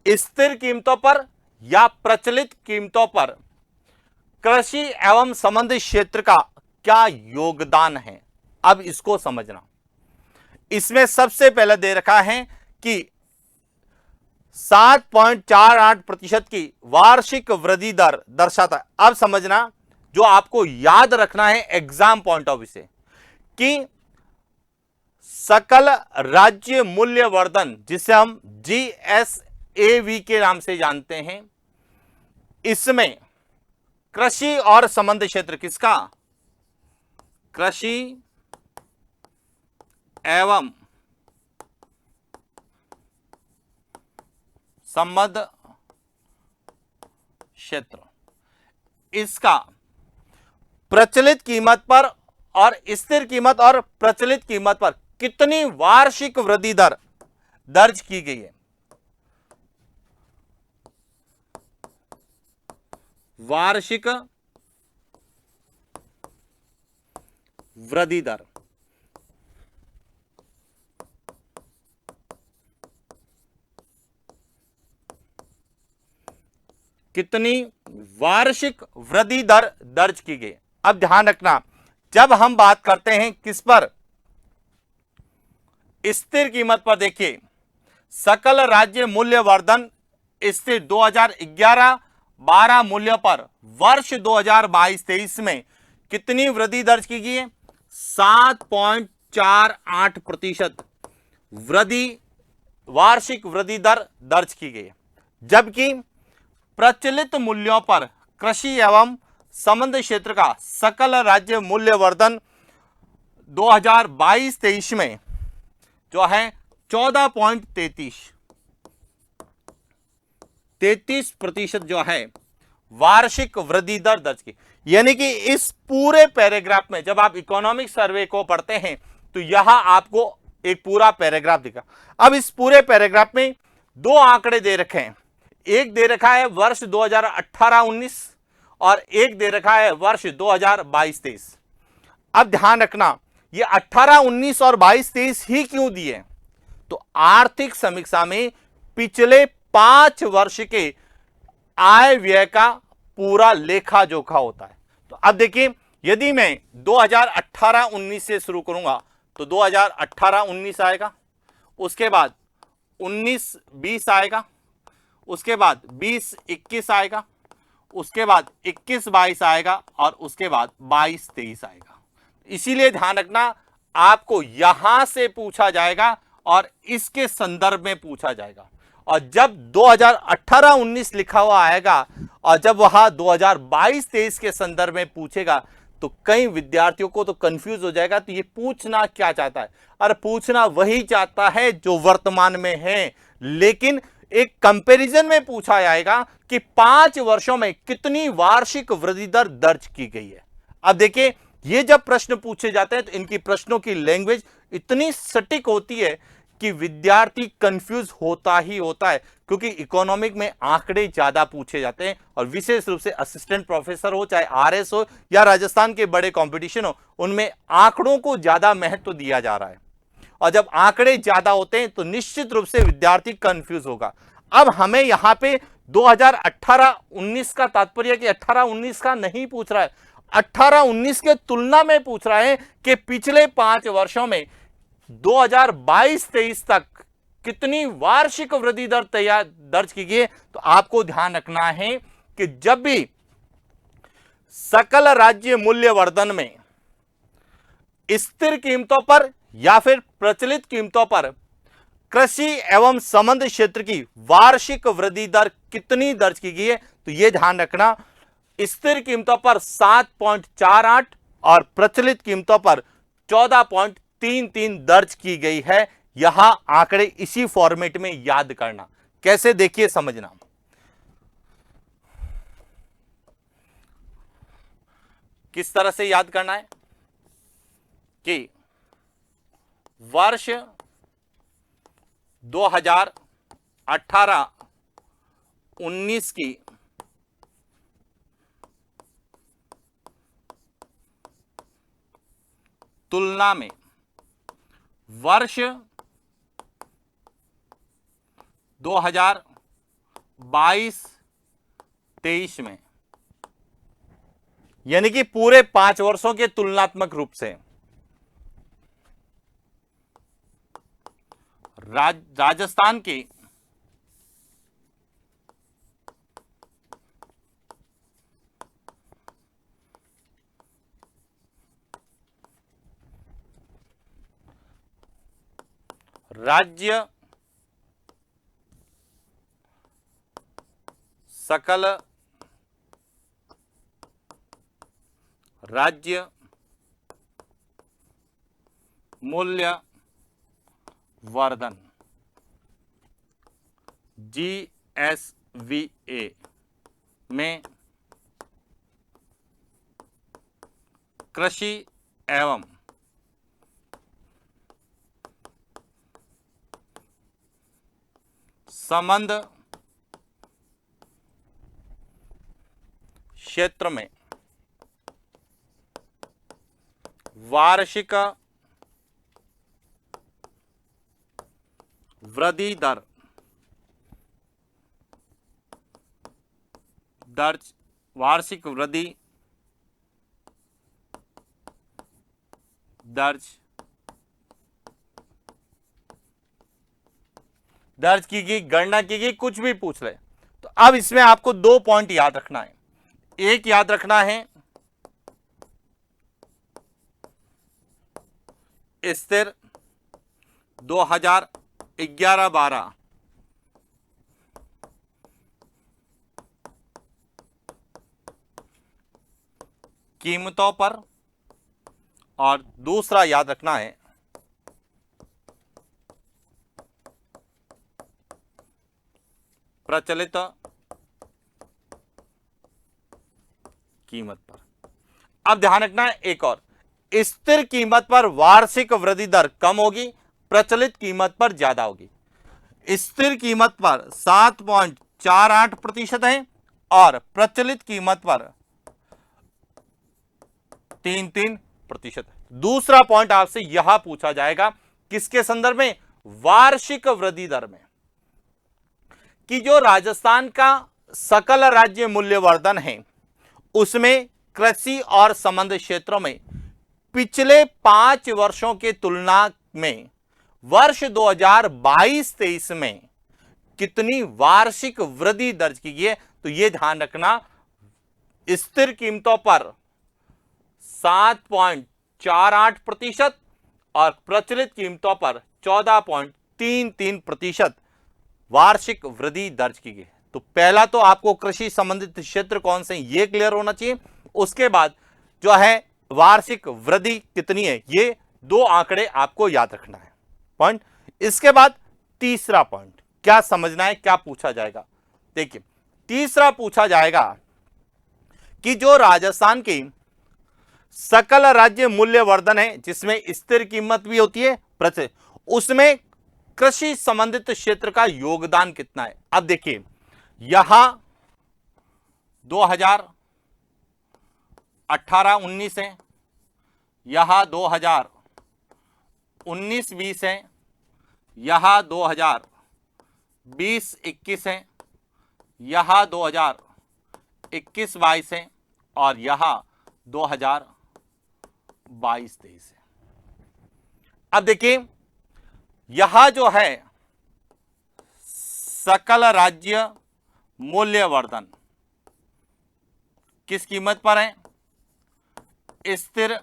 स्थिर कीमतों पर या प्रचलित कीमतों पर कृषि एवं संबंधित क्षेत्र का क्या योगदान है। अब इसको समझना, इसमें सबसे पहले दे रखा है कि 7.48% की वार्षिक वृद्धि दर दर्शाता है। अब समझना, जो आपको याद रखना है एग्जाम पॉइंट ऑफ व्यू से, कि सकल राज्य मूल्य वर्धन, जिसे हम GSAV के नाम से जानते हैं, इसमें कृषि और संबंध क्षेत्र किसका, कृषि एवं संबंध क्षेत्र, इसका प्रचलित कीमत पर और स्थिर कीमत और प्रचलित कीमत पर कितनी वार्षिक वृद्धि दर दर्ज की गई है। वार्षिक वृद्धि दर, कितनी वार्षिक वृद्धि दर दर्ज की गई। अब ध्यान रखना, जब हम बात करते हैं किस पर, स्थिर कीमत पर, देखिए सकल राज्य मूल्य वर्धन स्थिर 2011-12 मूल्य पर वर्ष 2022-23 में कितनी वृद्धि दर्ज की गई है, 7.48% वृद्धि, वार्षिक वृद्धि दर दर्ज की गई है। जबकि प्रचलित मूल्यों पर कृषि एवं संबंध क्षेत्र का सकल राज्य मूल्य वर्धन 2022-23 में जो है 14.33% जो है वार्षिक वृद्धि दर दर्ज की। यानी कि इस पूरे पैराग्राफ में जब आप इकोनॉमिक सर्वे को पढ़ते हैं तो यहां आपको एक पूरा पैराग्राफ दिखा। अब इस पूरे पैराग्राफ में दो आंकड़े दे रखे हैं, एक दे रखा है वर्ष 2018-19 और एक दे रखा है वर्ष 2022-23। अब ध्यान रखना, ये 18-19 और 22-23 ही क्यों दिए, तो आर्थिक समीक्षा में पिछले 5 वर्ष के आय व्यय का पूरा लेखा जोखा होता है। तो अब देखिए, यदि मैं 2018-19 से शुरू करूंगा तो 2018-19 आएगा, उसके बाद 19-20 आएगा, उसके बाद 20-21 आएगा, उसके बाद 21-22 आएगा और उसके बाद 22-23 आएगा। इसीलिए ध्यान रखना, आपको यहां से पूछा जाएगा और इसके संदर्भ में पूछा जाएगा। और जब 2018-19 लिखा हुआ आएगा और जब वहां 2022-23 के संदर्भ में पूछेगा तो कई विद्यार्थियों को तो कंफ्यूज हो जाएगा, तो ये पूछना क्या चाहता है। अरे पूछना वही चाहता है जो वर्तमान में है, लेकिन एक कंपैरिजन में पूछा जाएगा कि 5 वर्षों में कितनी वार्षिक वृद्धि दर दर्ज की गई है। अब देखिए, ये जब प्रश्न पूछे जाते हैं तो इनकी प्रश्नों की लैंग्वेज इतनी सटीक होती है कि विद्यार्थी कंफ्यूज होता ही होता है, क्योंकि इकोनॉमिक में आंकड़े ज्यादा पूछे जाते हैं और विशेष रूप से असिस्टेंट प्रोफेसर हो, चाहे आरएस हो या राजस्थान के बड़े कंपटीशन हो, उनमें आंकड़ों को ज्यादा महत्व दिया जा रहा है। और जब आंकड़े ज्यादा होते हैं तो निश्चित रूप से विद्यार्थी कंफ्यूज होगा। अब हमें यहां पे 2018-19 का तात्पर्य कि 18-19 का नहीं पूछ रहा है, 18-19 के तुलना में पूछ रहा है कि पिछले 5 वर्षों में 2022-23 तक कितनी वार्षिक वृद्धि दर दर्ज की गई है। तो आपको ध्यान रखना है कि जब भी सकल राज्य मूल्य वर्धन में स्थिर कीमतों पर या फिर प्रचलित कीमतों पर कृषि एवं संबंध क्षेत्र की वार्षिक वृद्धि दर कितनी दर्ज की गई है, तो ये ध्यान रखना, स्थिर कीमतों पर 7.48 और प्रचलित कीमतों पर 14.33 दर्ज की गई है। यहां आंकड़े इसी फॉर्मेट में याद करना। कैसे, देखिए समझना। किस तरह से याद करना है कि वर्ष 2018-19 की तुलना में वर्ष 2022-23 में, यानी कि पूरे 5 वर्षों के तुलनात्मक रूप से राजस्थान की राज्य सकल राज्य मूल्य वर्धन GSVA में कृषि एवं संबंध क्षेत्र में वार्षिक वृद्धि दर वार्षिक वृद्धि दर्ज की गई, गणना की गई, कुछ भी पूछ ले। तो अब इसमें आपको 2 पॉइंट याद रखना है। एक याद रखना है स्थिर 2011-12 कीमतों पर, और दूसरा याद रखना है प्रचलित कीमत पर। अब ध्यान रखना है एक और, स्थिर कीमत पर वार्षिक वृद्धि दर कम होगी, प्रचलित कीमत पर ज्यादा होगी। स्थिर कीमत पर 7.48% है और प्रचलित कीमत पर 3.3% है। दूसरा पॉइंट आपसे यहां पूछा जाएगा, किसके संदर्भ में? वार्षिक वृद्धि दर में, कि जो राजस्थान का सकल राज्य मूल्यवर्धन है उसमें कृषि और संबंध क्षेत्रों में पिछले 5 वर्षों के तुलना में वर्ष 2022-23 में कितनी वार्षिक वृद्धि दर्ज की गई है। तो यह ध्यान रखना, स्थिर कीमतों पर 7.48% और प्रचलित कीमतों पर 14.33% वार्षिक वृद्धि दर्ज की गई। तो पहला तो आपको कृषि संबंधित क्षेत्र कौन से ये क्लियर होना चाहिए। उसके बाद जो है वार्षिक वृद्धि कितनी है, ये 2 आंकड़े आपको याद रखना है पॉइंट। इसके बाद तीसरा पॉइंट क्या समझना है, क्या पूछा जाएगा। देखिए तीसरा पूछा जाएगा कि जो राजस्थान की सकल राज्य मूल्यवर्धन है जिसमें स्थिर कीमत भी होती है, उसमें कृषि संबंधित क्षेत्र का योगदान कितना है। अब देखिए यहां 2018-19 है, यहां 2019-20 है, यहां 2020-21 है, यहां 2021-22 है और यहां 2022-23 है। अब देखिए यहां जो है सकल राज्य मूल्यवर्धन किस कीमत पर है? स्थिर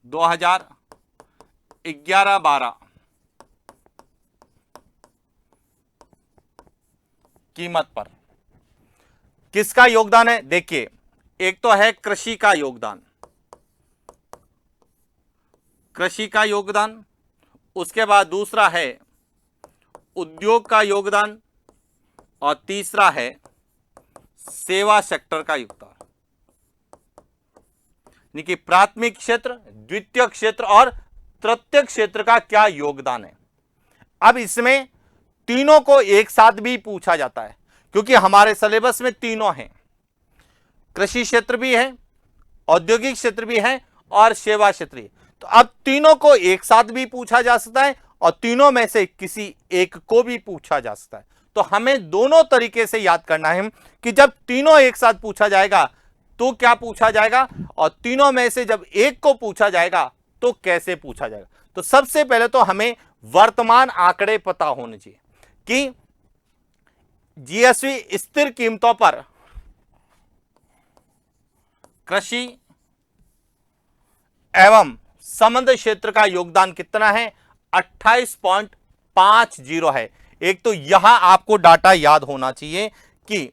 2011-12 कीमत पर, किसका योगदान है? देखिए, एक तो है कृषि का योगदान, कृषि का योगदान, उसके बाद दूसरा है उद्योग का योगदान, और तीसरा है सेवा सेक्टर का योगदान। यानी कि प्राथमिक क्षेत्र, द्वितीय क्षेत्र और तृतीय क्षेत्र का क्या योगदान है। अब इसमें तीनों को एक साथ भी पूछा जाता है, क्योंकि हमारे सिलेबस में तीनों हैं, कृषि क्षेत्र भी है, औद्योगिक क्षेत्र भी है और सेवा क्षेत्र भी। तो अब तीनों को एक साथ भी पूछा जा सकता है और तीनों में से किसी एक को भी पूछा जा सकता है। तो हमें दोनों तरीके से याद करना है कि जब तीनों एक साथ पूछा जाएगा तो क्या पूछा जाएगा, और तीनों में से जब एक को पूछा जाएगा तो कैसे पूछा जाएगा। तो सबसे पहले तो हमें वर्तमान आंकड़े पता होने चाहिए कि जीएसवी स्थिर कीमतों पर कृषि एवं संबंध क्षेत्र का योगदान कितना है? 28.50 है। एक तो यहां आपको डाटा याद होना चाहिए कि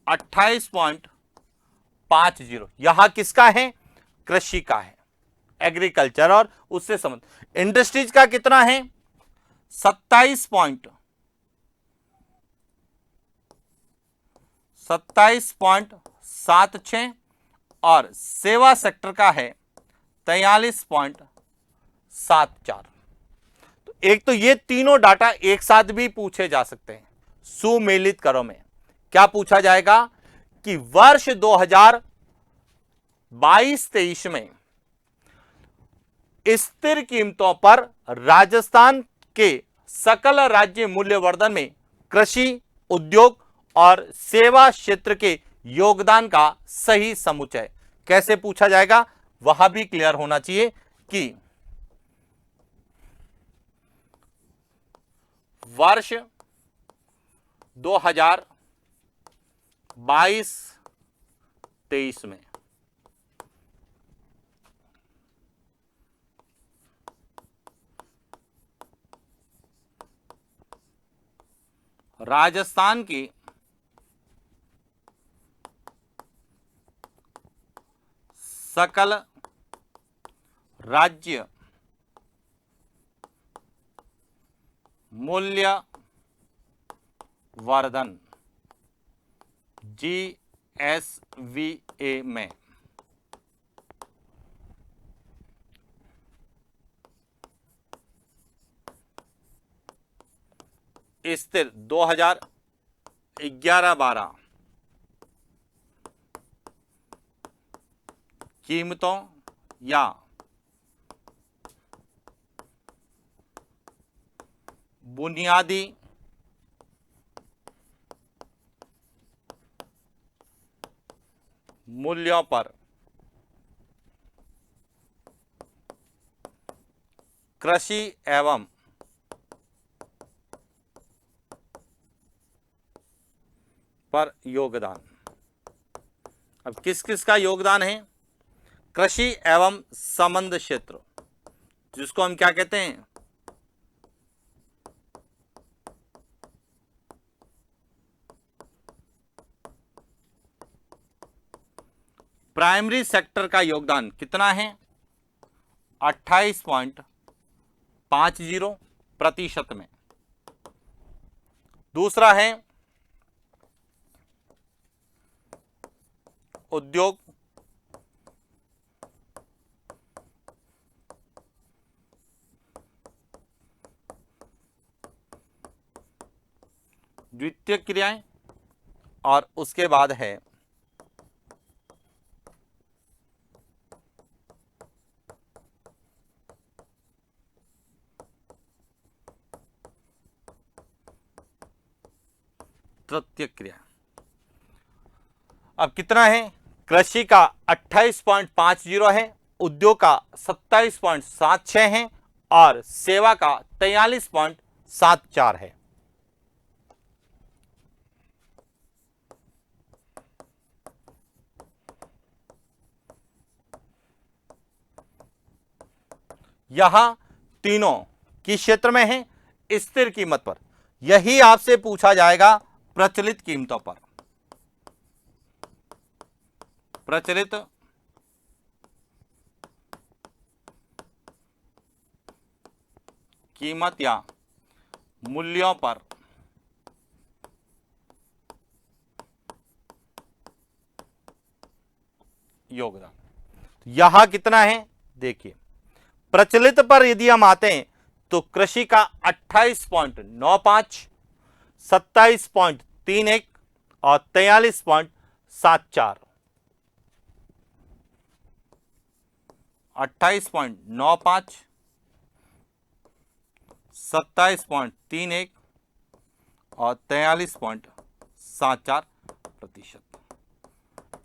28.50 यहां किसका है? कृषि का है, एग्रीकल्चर और उससे संबंध। इंडस्ट्रीज का कितना है? 27.76 और सेवा सेक्टर का है 43.74। तो एक तो ये तीनों डाटा एक साथ भी पूछे जा सकते हैं। सुमेलित करो में क्या पूछा जाएगा कि वर्ष 2022-23 में स्थिर कीमतों पर राजस्थान के सकल राज्य मूल्यवर्धन में कृषि, उद्योग और सेवा क्षेत्र के योगदान का सही समुच्चय कैसे पूछा जाएगा, वह भी क्लियर होना चाहिए कि वर्ष 2022-23 में राजस्थान की सकल राज्य मूल्यवर्धन जीएसवीए में स्थिर 2011-12 कीमतों या बुनियादी मूल्यों पर कृषि एवं पर योगदान। अब किस किस का योगदान है? कृषि एवं संबंध क्षेत्र, जिसको हम क्या कहते हैं? प्राइमरी सेक्टर का योगदान कितना है? 28.50% में। दूसरा है उद्योग, द्वितीय क्रियाएं, और उसके बाद है तृतीय क्रिया। अब कितना है? कृषि का 28.50 है, उद्योग का 27.76 है और सेवा का 43.74 है। यहां तीनों किस क्षेत्र में है? स्थिर कीमत पर। यही आपसे पूछा जाएगा प्रचलित कीमतों पर। प्रचलित कीमत या मूल्यों पर योगदान। यहां कितना है देखिए, प्रचलित पर यदि हम आते हैं तो कृषि का 28.95, 27.31 और 43.74। 28.95, 27.31 और 43.74%।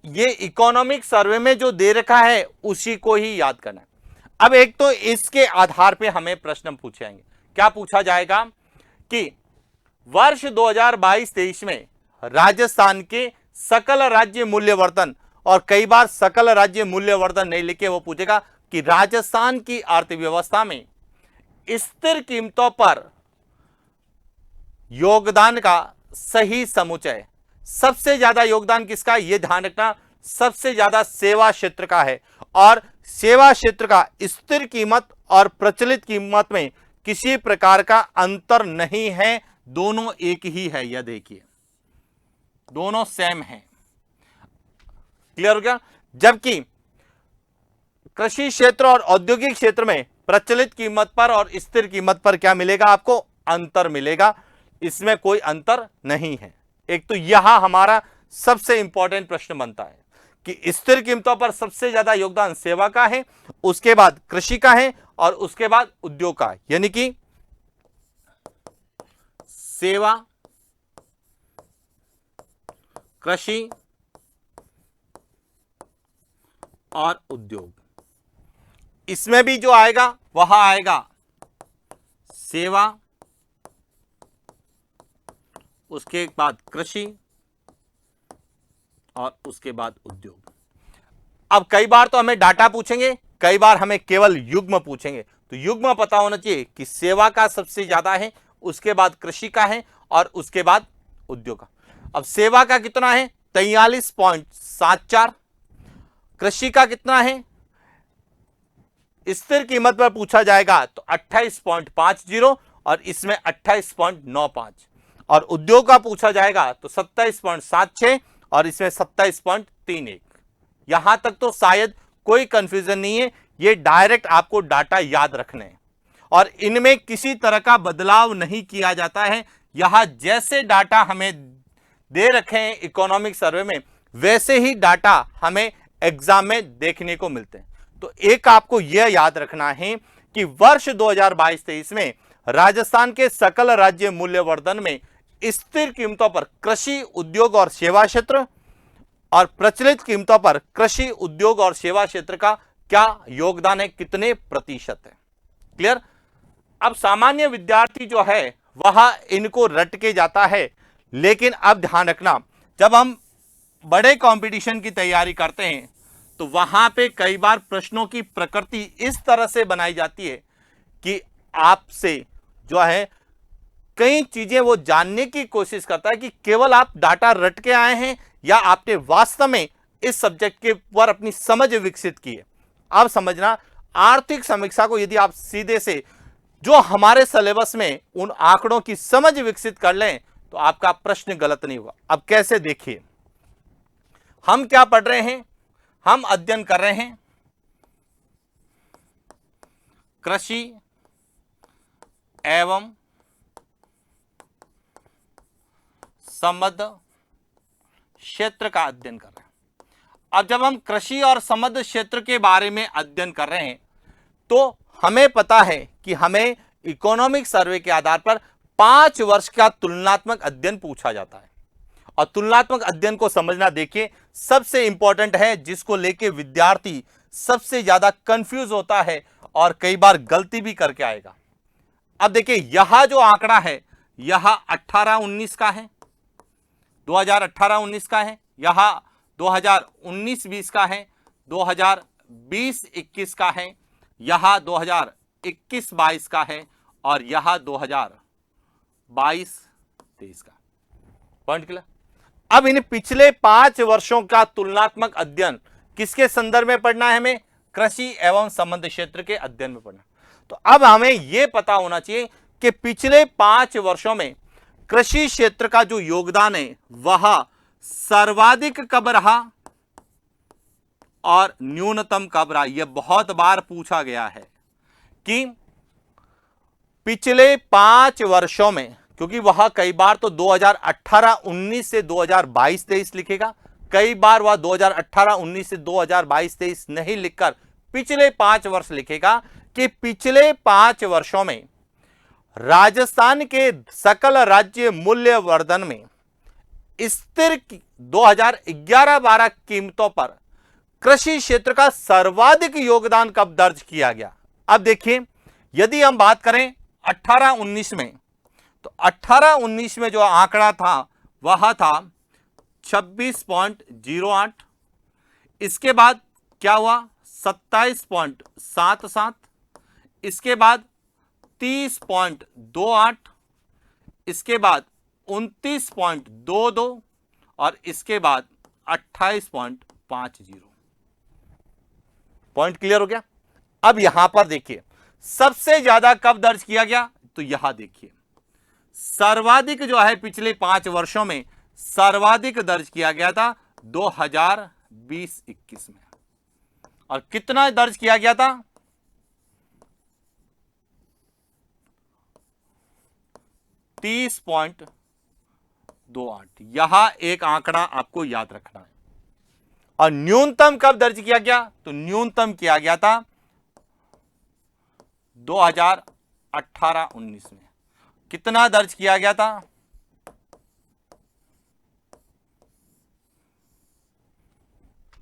ये इकोनॉमिक सर्वे में जो दे रखा है उसी को ही याद करना है। अब एक तो इसके आधार पे हमें प्रश्न पूछे जाएंगे। क्या पूछा जाएगा कि वर्ष 2022-23 में राजस्थान के सकल राज्य मूल्यवर्धन, और कई बार सकल राज्य मूल्यवर्धन नहीं लिखे, वो पूछेगा कि राजस्थान की अर्थव्यवस्था में स्थिर कीमतों पर योगदान का सही समुच्चय। सबसे ज्यादा योगदान किसका है यह ध्यान रखना, सबसे ज्यादा सेवा क्षेत्र का है, और सेवा क्षेत्र का स्थिर कीमत और प्रचलित कीमत में किसी प्रकार का अंतर नहीं है, दोनों एक ही है। यह देखिए दोनों सेम है। क्लियर हो गया। जबकि कृषि क्षेत्र और औद्योगिक क्षेत्र में प्रचलित कीमत पर और स्थिर कीमत पर क्या मिलेगा, आपको अंतर मिलेगा, इसमें कोई अंतर नहीं है। एक तो यहां हमारा सबसे इंपॉर्टेंट प्रश्न बनता है कि स्थिर कीमतों पर सबसे ज्यादा योगदान सेवा का है, उसके बाद कृषि का है और उसके बाद उद्योग का है। यानी कि सेवा, कृषि और उद्योग, इसमें भी जो आएगा वहां आएगा सेवा, उसके बाद कृषि और उसके बाद उद्योग। अब कई बार तो हमें डाटा पूछेंगे, कई बार हमें केवल युग्म पूछेंगे, तो युग्म पता होना चाहिए कि सेवा का सबसे ज्यादा है, उसके बाद कृषि का है और उसके बाद उद्योग का। अब सेवा का कितना है 43.74, कृषि का कितना है, स्थिर कीमत पर पूछा जाएगा तो 28.50 और इसमें 28.95, और उद्योग का पूछा जाएगा तो 27.76 और इसमें 27.31। यहां तक तो शायद कोई कंफ्यूजन नहीं है, ये डायरेक्ट आपको डाटा याद रखने हैं और इनमें किसी तरह का बदलाव नहीं किया जाता है। यहां जैसे डाटा हमें दे रखे हैं इकोनॉमिक सर्वे में, वैसे ही डाटा हमें एग्जाम में देखने को मिलते हैं। तो एक आपको यह याद रखना है कि वर्ष 2022-23 में राजस्थान के सकल राज्य मूल्यवर्धन में स्थिर कीमतों पर कृषि, उद्योग और सेवा क्षेत्र और प्रचलित कीमतों पर कृषि, उद्योग और सेवा क्षेत्र का क्या योगदान है, कितने प्रतिशत है। क्लियर। अब सामान्य विद्यार्थी जो है वह इनको रट के जाता है, लेकिन अब ध्यान रखना, जब हम बड़े कंपटीशन की तैयारी करते हैं तो वहां पे कई बार प्रश्नों की प्रकृति इस तरह से बनाई जाती है कि आपसे जो है कई चीजें वो जानने की कोशिश करता है कि केवल आप डाटा रट के आए हैं या आपने वास्तव में इस सब्जेक्ट के ऊपर अपनी समझ विकसित की है। आप समझना, आर्थिक समीक्षा को यदि आप सीधे से जो हमारे सिलेबस में उन आंकड़ों की समझ विकसित कर लें तो आपका प्रश्न गलत नहीं होगा। अब कैसे, देखिए हम क्या पढ़ रहे हैं, हम अध्ययन कर रहे हैं कृषि एवं संबद्ध क्षेत्र का अध्ययन कर रहे हैं। अब जब हम कृषि और संबद्ध क्षेत्र के बारे में अध्ययन कर रहे हैं तो हमें पता है कि हमें इकोनॉमिक सर्वे के आधार पर 5 वर्ष का तुलनात्मक अध्ययन पूछा जाता है। और तुलनात्मक अध्ययन को समझना, देखिए सबसे इंपॉर्टेंट है, जिसको लेके विद्यार्थी सबसे ज्यादा कंफ्यूज होता है और कई बार गलती भी करके आएगा। अब देखिए यहां जो आंकड़ा है यह 18-19 का है, 2018-19 का है, यहां 2019-20 का है, 2020-21 का है, यहां 2021-22 का है और यहां 2022 23 का। Point clear. अब इन पिछले 5 वर्षों का तुलनात्मक अध्ययन किसके संदर्भ में पढ़ना है? हमें कृषि एवं संबद्ध क्षेत्र के अध्ययन में पढ़ना। तो अब हमें यह पता होना चाहिए कि पिछले 5 वर्षों में कृषि क्षेत्र का जो योगदान है वह सर्वाधिक कब रहा और न्यूनतम कब रहा। यह बहुत बार पूछा गया है कि पिछले 5 वर्षों में, क्योंकि वह कई बार तो 2018-19 से 2022-23 लिखेगा, कई बार वह 2018-19 से 2022-23 नहीं लिखकर पिछले 5 वर्ष लिखेगा कि पिछले 5 वर्षों में राजस्थान के सकल राज्य मूल्य वर्धन में स्थिर 2011-12 कीमतों पर कृषि क्षेत्र का सर्वाधिक योगदान कब दर्ज किया गया। अब देखिए, यदि हम बात करें 18-19 में, तो 18-19 में जो आंकड़ा था वह था 26.08। इसके बाद क्या हुआ? 27.77। इसके बाद 30.28। इसके बाद 29.22 और इसके बाद 28.50। पॉइंट क्लियर हो गया। अब यहां पर देखिए सबसे ज्यादा कब दर्ज किया गया, तो यहां देखिए सर्वाधिक जो है पिछले 5 वर्षों में सर्वाधिक दर्ज किया गया था 2020-21 में। और कितना दर्ज किया गया था? 30.28। यहां एक आंकड़ा आपको याद रखना है। और न्यूनतम कब दर्ज किया गया? तो न्यूनतम किया गया था 2018-19 में। कितना दर्ज किया गया था?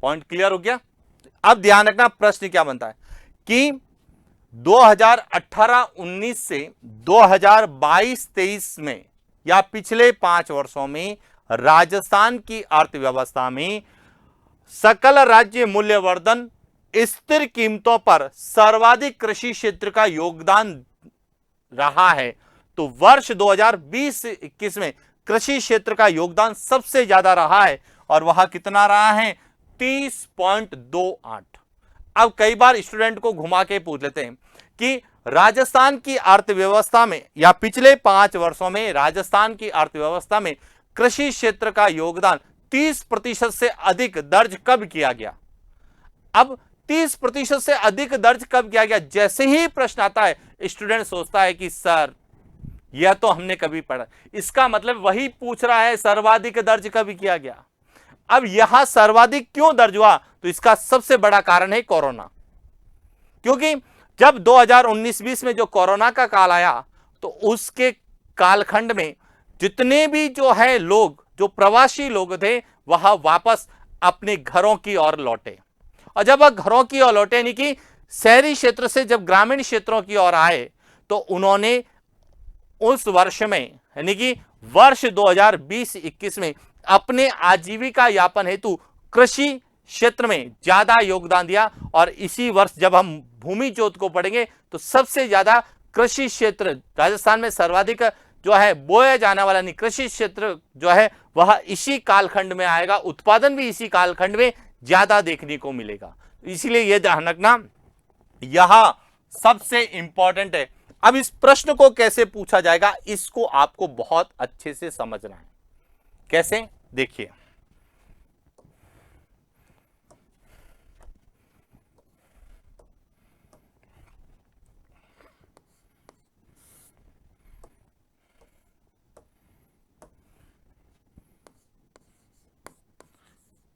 पॉइंट क्लियर हो गया। अब ध्यान रखना, प्रश्न क्या बनता है कि 2018-19 से 2022-23 में या पिछले 5 वर्षों में राजस्थान की अर्थव्यवस्था में सकल राज्य मूल्यवर्धन स्थिर कीमतों पर सर्वाधिक कृषि क्षेत्र का योगदान रहा है। तो वर्ष 2020-21 में कृषि क्षेत्र का योगदान सबसे ज्यादा रहा है और वह कितना रहा है? 30.28। अब कई बार स्टूडेंट को घुमा के पूछ लेते हैं कि राजस्थान की अर्थव्यवस्था में या पिछले 5 वर्षों में राजस्थान की अर्थव्यवस्था में कृषि क्षेत्र का योगदान 30% से अधिक दर्ज कब किया गया। अब 30% से अधिक दर्ज कब किया गया? जैसे ही प्रश्न आता है स्टूडेंट सोचता है कि सर यह तो हमने कभी पढ़ा, इसका मतलब वही पूछ रहा है सर्वाधिक दर्ज कब किया गया। अब यहां सर्वाधिक क्यों दर्ज हुआ? तो इसका सबसे बड़ा कारण है कोरोना। क्योंकि जब 2019-20 में जो कोरोना का काल आया तो उसके कालखंड में जितने भी जो है लोग, जो प्रवासी लोग थे, वह वापस अपने घरों की ओर लौटे। और जब वह घरों की ओर लौटे, यानी कि शहरी क्षेत्र से जब ग्रामीण क्षेत्रों की ओर आए, तो उन्होंने उस वर्ष में यानी कि वर्ष 2020-21 में अपने आजीविका यापन हेतु कृषि क्षेत्र में ज्यादा योगदान दिया। और इसी वर्ष जब हम भूमि जोत को पढ़ेंगे तो सबसे ज्यादा कृषि क्षेत्र राजस्थान में सर्वाधिक जो है बोया जाने वाला नहीं कृषि क्षेत्र जो है वह इसी कालखंड में आएगा। उत्पादन भी इसी कालखंड में ज्यादा देखने को मिलेगा। इसीलिए यह ध्यान रखना, यह सबसे इंपॉर्टेंट है। अब इस प्रश्न को कैसे पूछा जाएगा, इसको आपको बहुत अच्छे से समझना है। कैसे? देखिए,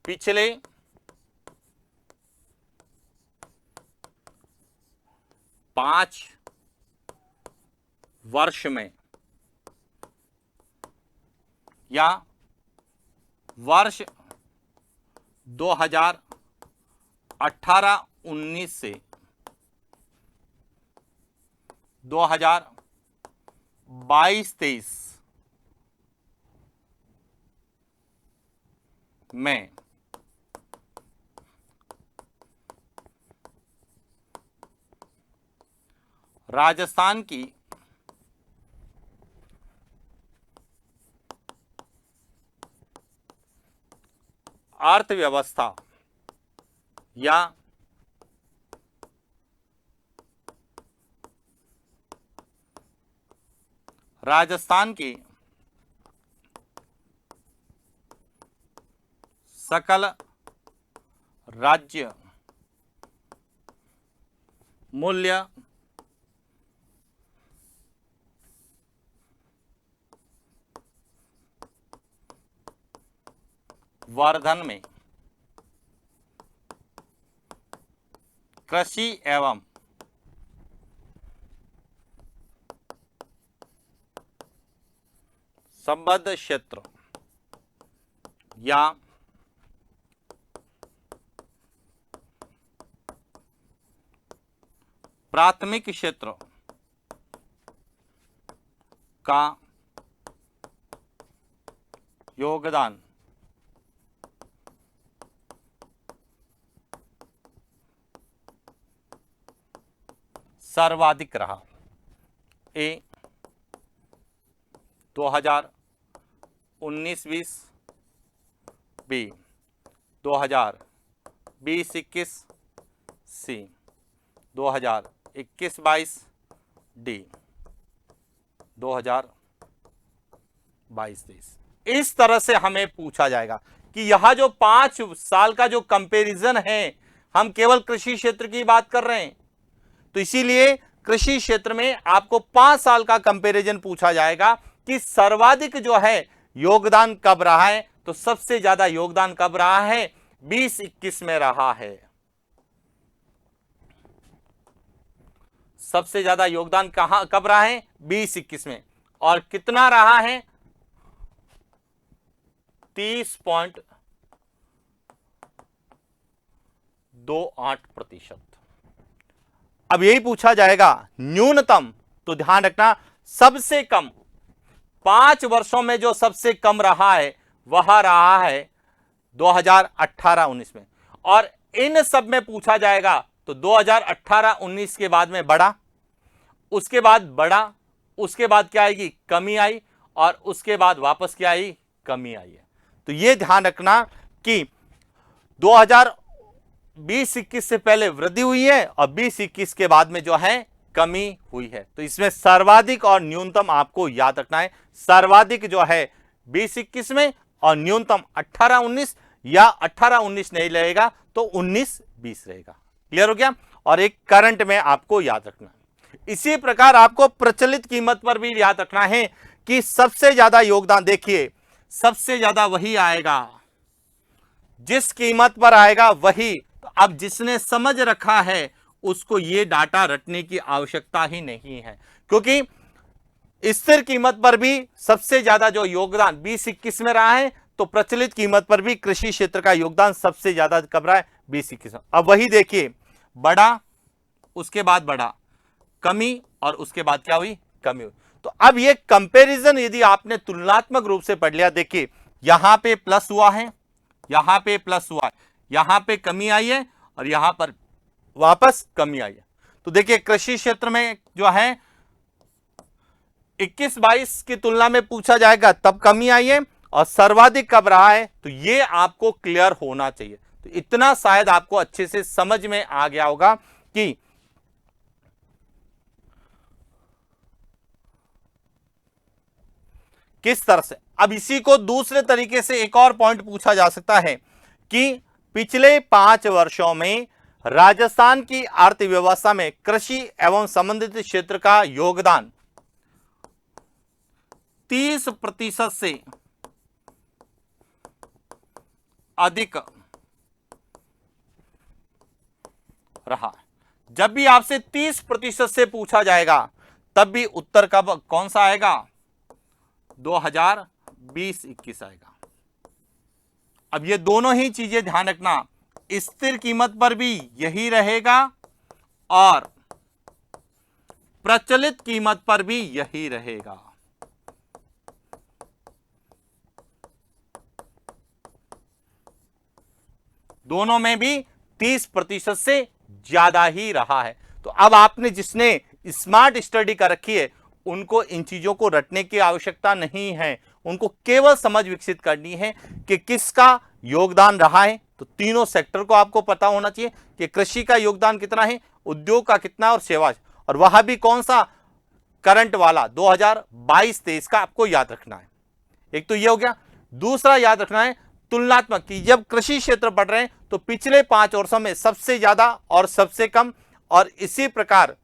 पिछले 5 वर्ष में या वर्ष 2018-19 से 2022-23 में राजस्थान की अर्थव्यवस्था या राजस्थान की सकल राज्य मूल्य वर्धन में कृषि एवं संबद्ध क्षेत्र या प्राथमिक क्षेत्र का योगदान सर्वाधिक रहा। ए 2019-20, बी 2020-21, सी 2021-22, डी 2022-23। इस तरह से हमें पूछा जाएगा कि यह जो 5 साल का जो कंपैरिजन है, हम केवल कृषि क्षेत्र की बात कर रहे हैं, तो इसीलिए कृषि क्षेत्र में आपको 5 साल का कंपैरिजन पूछा जाएगा कि सर्वाधिक जो है योगदान कब रहा है। तो सबसे ज्यादा योगदान कब रहा है? 20-21 में रहा है। सबसे ज्यादा योगदान कब रहा है? 20-21 में। और कितना रहा है? 30.28%। अब यही पूछा जाएगा न्यूनतम, तो ध्यान रखना सबसे कम 5 वर्षों में जो सबसे कम रहा है वह रहा है 2018-19 में। और इन सब में पूछा जाएगा तो 2018-19 के बाद में बढ़ा, उसके बाद बढ़ा, उसके बाद क्या आएगी? कमी आई, और उसके बाद वापस क्या आई? कमी आई है। तो यह ध्यान रखना कि 2020-21 से पहले वृद्धि हुई है और 20-21 के बाद में जो है कमी हुई है। तो इसमें सर्वाधिक और न्यूनतम आपको याद रखना है। सर्वाधिक जो है 20-21 में और न्यूनतम 18-19, या 18-19 नहीं रहेगा तो 19-20 रहेगा। क्लियर हो गया? और एक करंट में आपको याद रखना है। इसी प्रकार आपको प्रचलित कीमत पर भी याद रखना है कि सबसे ज्यादा योगदान, देखिए सबसे ज्यादा वही आएगा जिस कीमत पर आएगा वही। तो अब जिसने समझ रखा है उसको ये डाटा रटने की आवश्यकता ही नहीं है, क्योंकि स्थिर कीमत पर भी सबसे ज्यादा जो योगदान 20-21 में रहा है, तो प्रचलित कीमत पर भी कृषि क्षेत्र का योगदान सबसे ज्यादा कब रहा है? 20-21 में। अब वही देखिए, बढ़ा, उसके बाद बढ़ा, कमी, और उसके बाद क्या हुई? कमी हुई। तो अब ये कंपैरिजन यदि आपने तुलनात्मक रूप से पढ़ लिया, देखिए यहां पे प्लस हुआ है, यहां पे प्लस हुआ है, यहां पे कमी आई है, और यहां पर वापस कमी आई है। तो देखिए कृषि क्षेत्र में जो है 21-22 की तुलना में पूछा जाएगा तब कमी आई है, और सर्वाधिक कब रहा है, तो ये आपको क्लियर होना चाहिए। तो इतना शायद आपको अच्छे से समझ में आ गया होगा कि किस तरह से। अब इसी को दूसरे तरीके से एक और पॉइंट पूछा जा सकता है कि पिछले 5 वर्षों में राजस्थान की अर्थव्यवस्था में कृषि एवं संबंधित क्षेत्र का योगदान 30% से अधिक रहा। जब भी आपसे 30% से पूछा जाएगा तब भी उत्तर कब कौन सा आएगा? 2020-21 आएगा। अब ये दोनों ही चीजें ध्यान रखना, स्थिर कीमत पर भी यही रहेगा और प्रचलित कीमत पर भी यही रहेगा। दोनों में भी 30% से ज्यादा ही रहा है। तो अब आपने जिसने स्मार्ट स्टडी कर रखी है उनको इन चीजों को रटने की आवश्यकता नहीं है, उनको केवल समझ विकसित करनी है कि किसका योगदान रहा है। तो तीनों सेक्टर को आपको पता होना चाहिए कि कृषि का योगदान कितना है, उद्योग का कितना और सेवा, और वह भी कौन सा, करंट वाला 2022-23 का आपको याद रखना है। एक तो ये हो गया। दूसरा याद रखना है तुलनात्मक, कि जब कृषि क्षेत्र बढ़ रहे हैं तो पिछले 5 वर्षों में सबसे ज्यादा और सबसे कम, और इसी प्रकार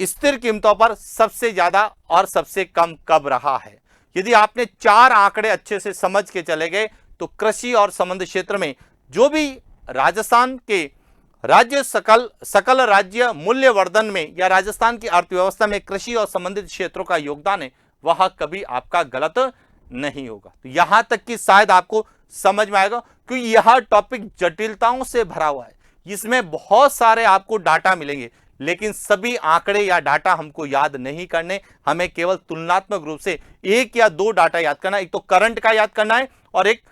स्थिर कीमतों पर सबसे ज्यादा और सबसे कम कब रहा है। यदि आपने 4 आंकड़े अच्छे से समझ के चले गए तो कृषि और संबंध क्षेत्र में जो भी राजस्थान के राज्य सकल राज्य मूल्यवर्धन में या राजस्थान की अर्थव्यवस्था में कृषि और संबंधित क्षेत्रों का योगदान है, वह कभी आपका गलत नहीं होगा। तो यहां तक कि शायद आपको समझ में आएगा, क्योंकि यह टॉपिक जटिलताओं से भरा हुआ है। इसमें बहुत सारे आपको डाटा मिलेंगे, लेकिन सभी आंकड़े या डाटा हमको याद नहीं करने, हमें केवल तुलनात्मक रूप से 1 या 2 डाटा याद करना है। एक तो करंट का याद करना है और एक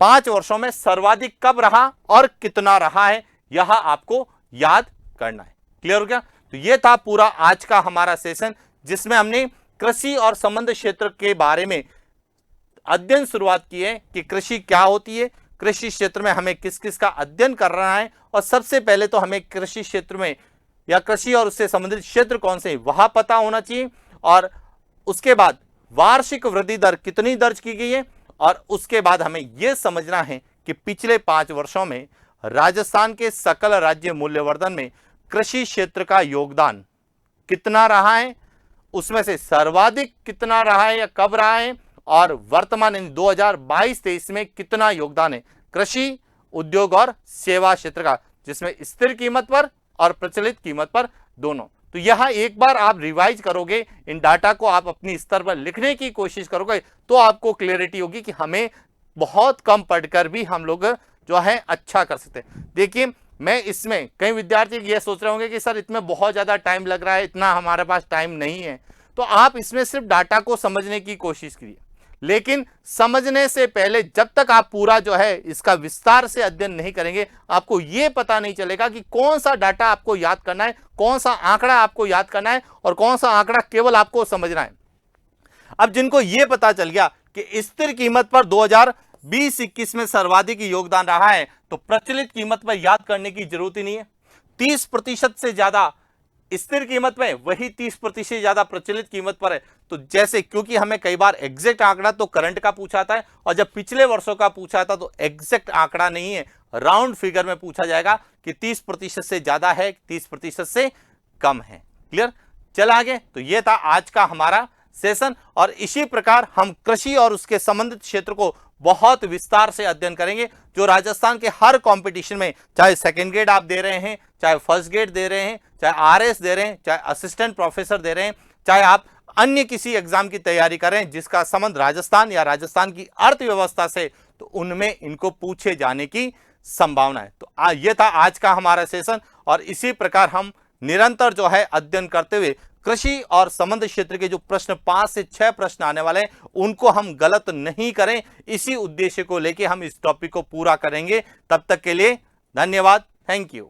5 वर्षों में सर्वाधिक कब रहा और कितना रहा है, यह आपको याद करना है। क्लियर हो गया? तो यह था पूरा आज का हमारा सेशन, जिसमें हमने कृषि और संबंध क्षेत्र के बारे में अध्ययन शुरुआत की है कि कृषि क्या होती है, कृषि क्षेत्र में हमें किस किस का अध्ययन करना है, और सबसे पहले तो हमें कृषि क्षेत्र में या कृषि और उससे संबंधित क्षेत्र कौन से वह पता होना चाहिए, और उसके बाद वार्षिक वृद्धि दर कितनी दर्ज की गई है, और उसके बाद हमें यह समझना है कि पिछले 5 वर्षों में राजस्थान के सकल राज्य मूल्यवर्धन में कृषि क्षेत्र का योगदान कितना रहा है, उसमें से सर्वाधिक कितना रहा है या कब रहा है, और वर्तमान 2022-23 में कितना योगदान है कृषि, उद्योग और सेवा क्षेत्र का, जिसमें स्थिर कीमत पर और प्रचलित कीमत पर दोनों। तो यह एक बार आप रिवाइज करोगे, इन डाटा को आप अपनी स्तर पर लिखने की कोशिश करोगे, तो आपको क्लियरिटी होगी कि हमें बहुत कम पढ़कर भी हम लोग जो है अच्छा कर सकते हैं। देखिए, मैं इसमें कई विद्यार्थी ये सोच रहे होंगे कि सर इसमें बहुत ज्यादा टाइम लग रहा है, इतना हमारे पास टाइम नहीं है। तो आप इसमें सिर्फ डाटा को समझने की कोशिश कीजिए, लेकिन समझने से पहले जब तक आप पूरा जो है इसका विस्तार से अध्ययन नहीं करेंगे, आपको यह पता नहीं चलेगा कि कौन सा डाटा आपको याद करना है, कौन सा आंकड़ा आपको याद करना है, और कौन सा आंकड़ा केवल आपको समझना है। अब जिनको यह पता चल गया कि स्थिर कीमत पर 2020-21 में सर्वाधिक योगदान रहा है, तो प्रचलित कीमत पर याद करने की जरूरत ही नहीं है। 30% से ज्यादा स्थिर कीमत में, वही 30% ज्यादा प्रचलित कीमत पर है। तो जैसे, क्योंकि हमें कई बार एग्जैक्ट आंकड़ा तो करंट का पूछा था, और जब पिछले वर्षों का पूछा था तो एग्जैक्ट आंकड़ा नहीं है, राउंड फिगर में पूछा जाएगा कि 30% से ज्यादा है, 30% से कम है। क्लियर? चला आगे। तो यह था आज का हमारा सेशन, और इसी प्रकार हम कृषि और उसके संबंधित क्षेत्र को बहुत विस्तार से अध्ययन करेंगे, जो राजस्थान के हर कंपटीशन में, चाहे सेकंड ग्रेड आप दे रहे हैं, चाहे फर्स्ट ग्रेड दे रहे हैं, चाहे आरएस दे रहे हैं, चाहे असिस्टेंट प्रोफेसर दे रहे हैं, चाहे आप अन्य किसी एग्जाम की तैयारी कर रहे हैं जिसका संबंध राजस्थान या राजस्थान की अर्थव्यवस्था से, तो उनमें इनको पूछे जाने की संभावना है। तो ये था आज का हमारा सेशन, और इसी प्रकार हम निरंतर जो है अध्ययन करते हुए कृषि और संबंध क्षेत्र के जो प्रश्न 5 से 6 प्रश्न आने वाले हैं, उनको हम गलत नहीं करें, इसी उद्देश्य को लेके हम इस टॉपिक को पूरा करेंगे। तब तक के लिए धन्यवाद। Thank you.